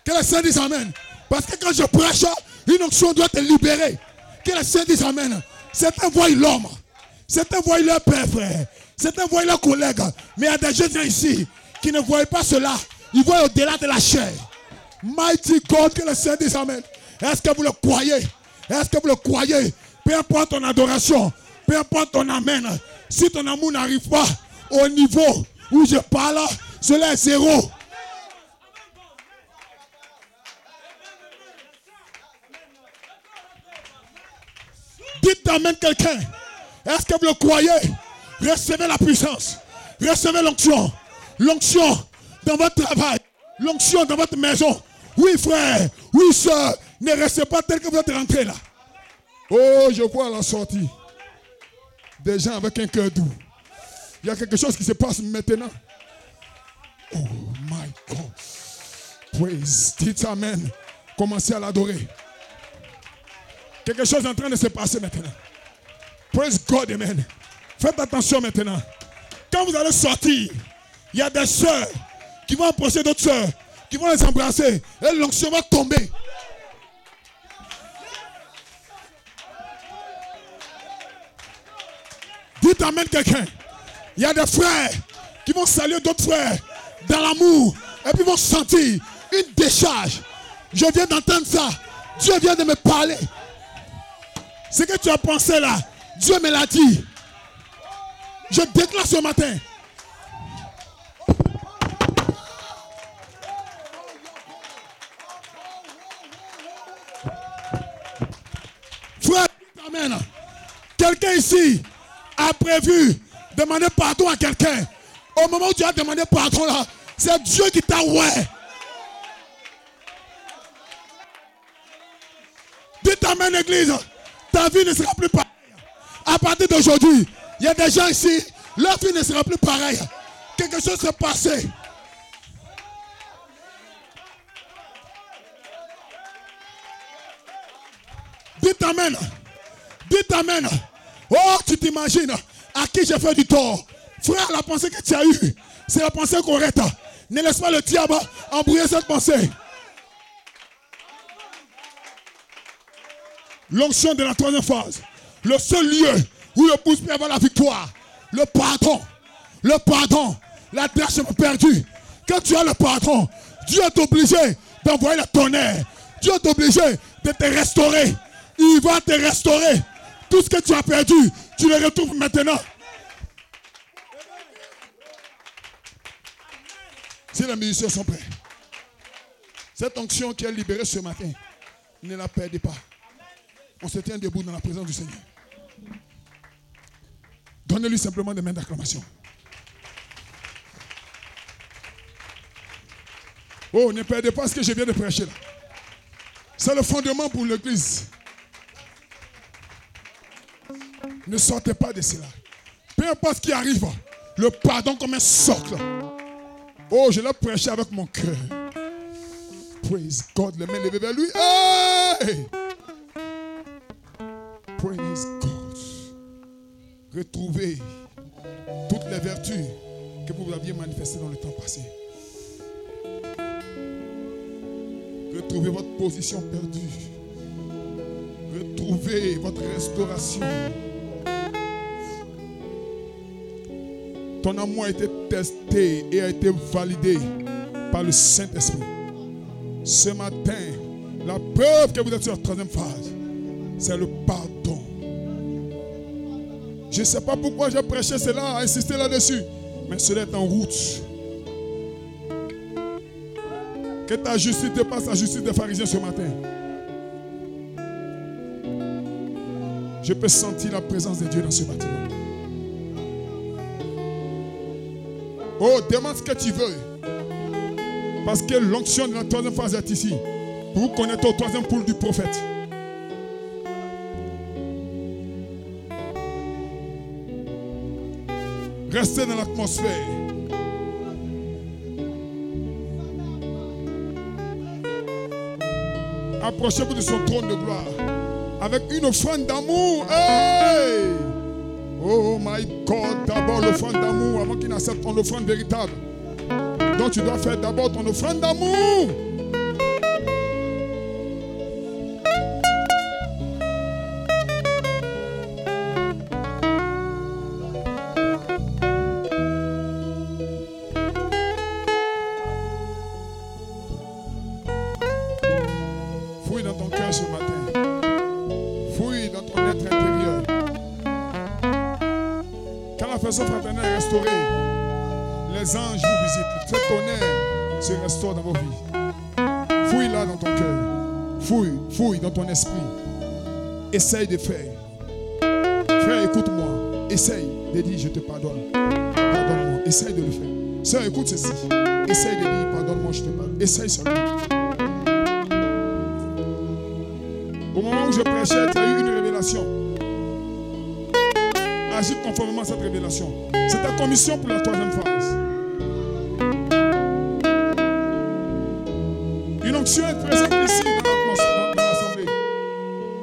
Que les saints disent Amen. Parce que quand je prêche, une onction doit être libérée. Que les saints disent Amen. Certains voient l'homme. Certains voient leur père, frère. Certains voient leurs collègues. Mais il y a des jeunes ici qui ne voient pas cela. Ils voient au-delà de la chair. Mighty God, que les saints disent Amen. Est-ce que vous le croyez? Est-ce que vous le croyez? Peu importe ton adoration, peu importe ton Amen. Si ton amour n'arrive pas au niveau où je parle, cela est zéro. Dites Amen quelqu'un. Est-ce que vous le croyez? Recevez la puissance. Recevez l'onction. L'onction dans votre travail. L'onction dans votre maison. Oui, frère. Oui, soeur. Ne restez pas tel que vous êtes rentré là. Oh, je vois à la sortie des gens avec un cœur doux. Il y a quelque chose qui se passe maintenant. Oh my God. Praise. Dites amen. Commencez à l'adorer. Quelque chose est en train de se passer maintenant. Praise God, amen. Faites attention maintenant. Quand vous allez sortir, il y a des soeurs qui vont approcher d'autres soeurs, qui vont les embrasser. Et l'onction va tomber. Dites amen quelqu'un. Il y a des frères qui vont saluer d'autres frères dans l'amour. Et puis vont sentir une décharge. Je viens d'entendre ça. Dieu vient de me parler. Ce que tu as pensé là, Dieu me l'a dit. Je déclare ce matin. Frère, amen. Quelqu'un ici a prévu demander pardon à quelqu'un. Au moment où tu as demandé pardon là, c'est Dieu qui t'a ouais. Dites amen, église. Ta vie ne sera plus pareille. À partir d'aujourd'hui, il y a des gens ici, leur vie ne sera plus pareille. Quelque chose s'est passé. Dites amen. Dites amen. Oh, tu t'imagines à qui j'ai fait du tort. Frère, la pensée que tu as eue, c'est la pensée correcte. Ne laisse pas le diable embrouiller cette pensée. L'onction de la troisième phase. Le seul lieu où le pouce peut avoir la victoire. Le pardon. Le pardon. La tâche perdue. Quand tu as le pardon, Dieu est obligé d'envoyer le tonnerre. Dieu est obligé de te restaurer. Il va te restaurer. Tout ce que tu as perdu, tu le retrouves maintenant. Si les musiciens sont prêts, cette onction qui est libérée ce matin, ne la perdez pas. On se tient debout dans la présence du Seigneur. Donnez-lui simplement des mains d'acclamation. Oh, ne perdez pas ce que je viens de prêcher là. C'est le fondement pour l'église. Ne sortez pas de cela. Peu importe ce qui arrive, le pardon comme un socle. Oh, je l'ai prêché avec mon cœur. Praise God, les mains levées vers lui. Hey! Praise God. Retrouvez toutes les vertus que vous aviez manifestées dans le temps passé. Retrouvez votre position perdue. Retrouvez votre restauration. Ton amour a été testé et a été validé par le Saint-Esprit. Ce matin, la preuve que vous êtes sur la troisième phase, c'est le pardon. Je ne sais pas pourquoi j'ai prêché cela, insisté là-dessus, mais cela est en route. Que ta justice dépasse la justice des pharisiens ce matin. Je peux sentir la présence de Dieu dans ce bâtiment. Oh, demande ce que tu veux. Parce que l'onction de la troisième phase est ici. Pour vous connecter au troisième pôle du prophète. Restez dans l'atmosphère. Approchez-vous de son trône de gloire. Avec une offrande d'amour. Hey! Oh my God, d'abord l'offrande d'amour avant qu'il n'accepte ton offrande véritable. Donc tu dois faire d'abord ton offrande d'amour. Fouille dans ton cœur ce matin. Fouille dans ton être intérieur. Quand la personne fraternelle est restaurée, les anges vous visitent. Ce tonnerre se restaure dans vos vies. Fouille là dans ton cœur. Fouille dans ton esprit. Essaye de faire. Frère, écoute-moi. Essaye. de dire je te pardonne. Pardonne-moi. Essaye de le faire. Sœur, écoute ceci. Essaye de dire pardonne-moi, je te pardonne. Essaye seulement. Au moment où je prêchais, tu as eu une révélation. Agis conformément à cette révélation. C'est ta commission pour la 3e phase. Une onction est présente ici dans l'assemblée.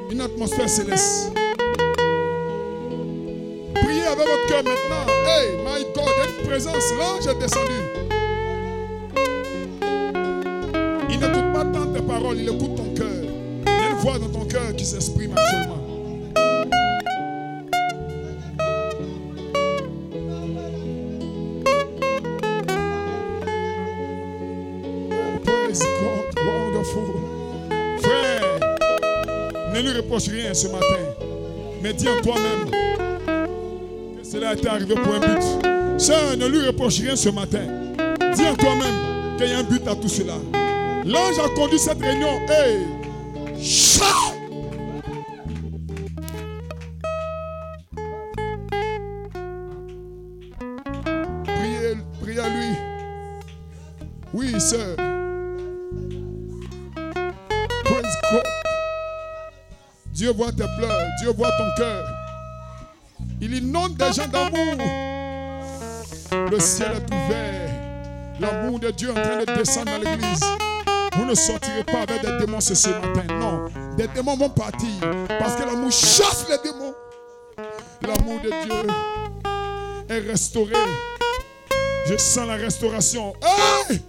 Une atmosphère céleste. Priez avec votre cœur maintenant. Hey, my God, il y a une présence. L'ange est descendu. Il n'écoute pas tant tes paroles, il écoute ton cœur. Il y a une voix dans ton cœur qui s'exprime actuellement. Praise God, wonderful. Frère, ne lui reproche rien ce matin, mais dis en toi-même que cela était arrivé pour un but. Sœur, ne lui reproche rien ce matin. Dis en toi-même qu'il y a un but à tout cela. L'ange a conduit cette réunion. Hey! Shout! Priez à lui. Oui, sœur. Praise God. Dieu voit tes pleurs. Dieu voit ton cœur. Il inonde des gens d'amour. Le ciel est ouvert. L'amour de Dieu est en train de descendre dans l'église. Vous ne sortirez pas avec des démons ce matin. Non. Des démons vont partir. Parce que l'amour chasse les démons. L'amour de Dieu est restauré. Je sens la restauration. Hey!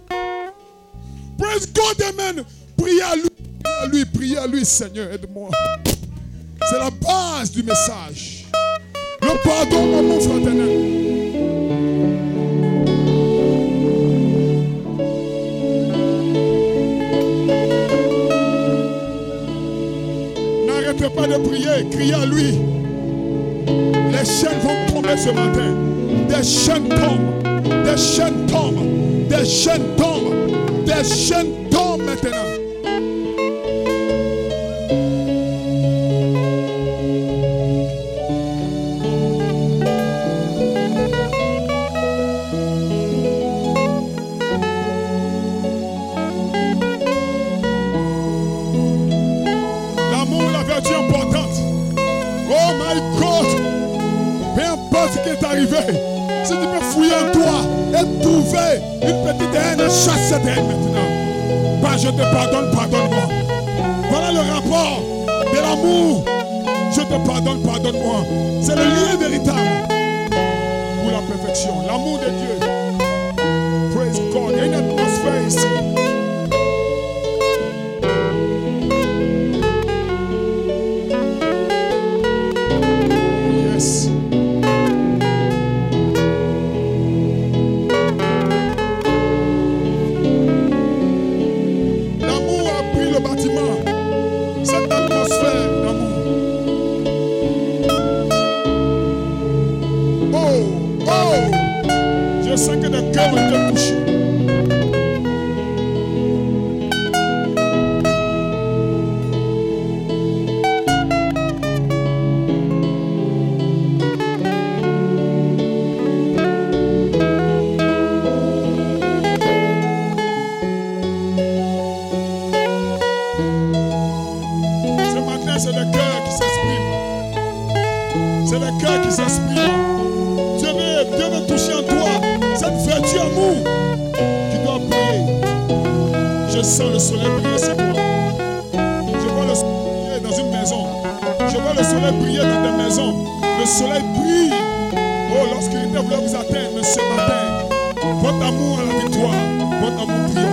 Praise God, amen. Priez à lui, priez à lui, Seigneur, aide-moi. C'est la base du message. Le pardon, mon fraternel. N'arrêtez pas de prier, criez à lui. Les chaînes vont tomber ce matin. Des chaînes tombent. Des chaînes tombent. Des chaînes tombent. Des chaînes tombent maintenant. L'amour, la vertu importante. Oh my God. Peu importe ce qui est arrivé. Si tu peux fouiller en toi et trouver une petite haine, chasse cette haine maintenant. Pas je te pardonne, pardonne-moi. Voilà le rapport de l'amour. Je te pardonne, pardonne-moi. C'est le lien véritable pour la perfection. L'amour de Dieu. Praise God. Il y a une atmosphère ici. Yes. Cette atmosphère d'amour. Oh, oh, je sens que le cœur est touché. C'est le cœur qui s'exprime. C'est le cœur qui s'exprime. Dieu veut toucher en toi cette vertu amour qui doit briller. Je sens le soleil briller sur toi. Je vois le soleil briller dans une maison. Je vois le soleil briller dans des maisons. Le soleil brille. Oh, l'obscurité voulait vous atteindre, mais ce matin, votre amour à la victoire, votre amour triomphe.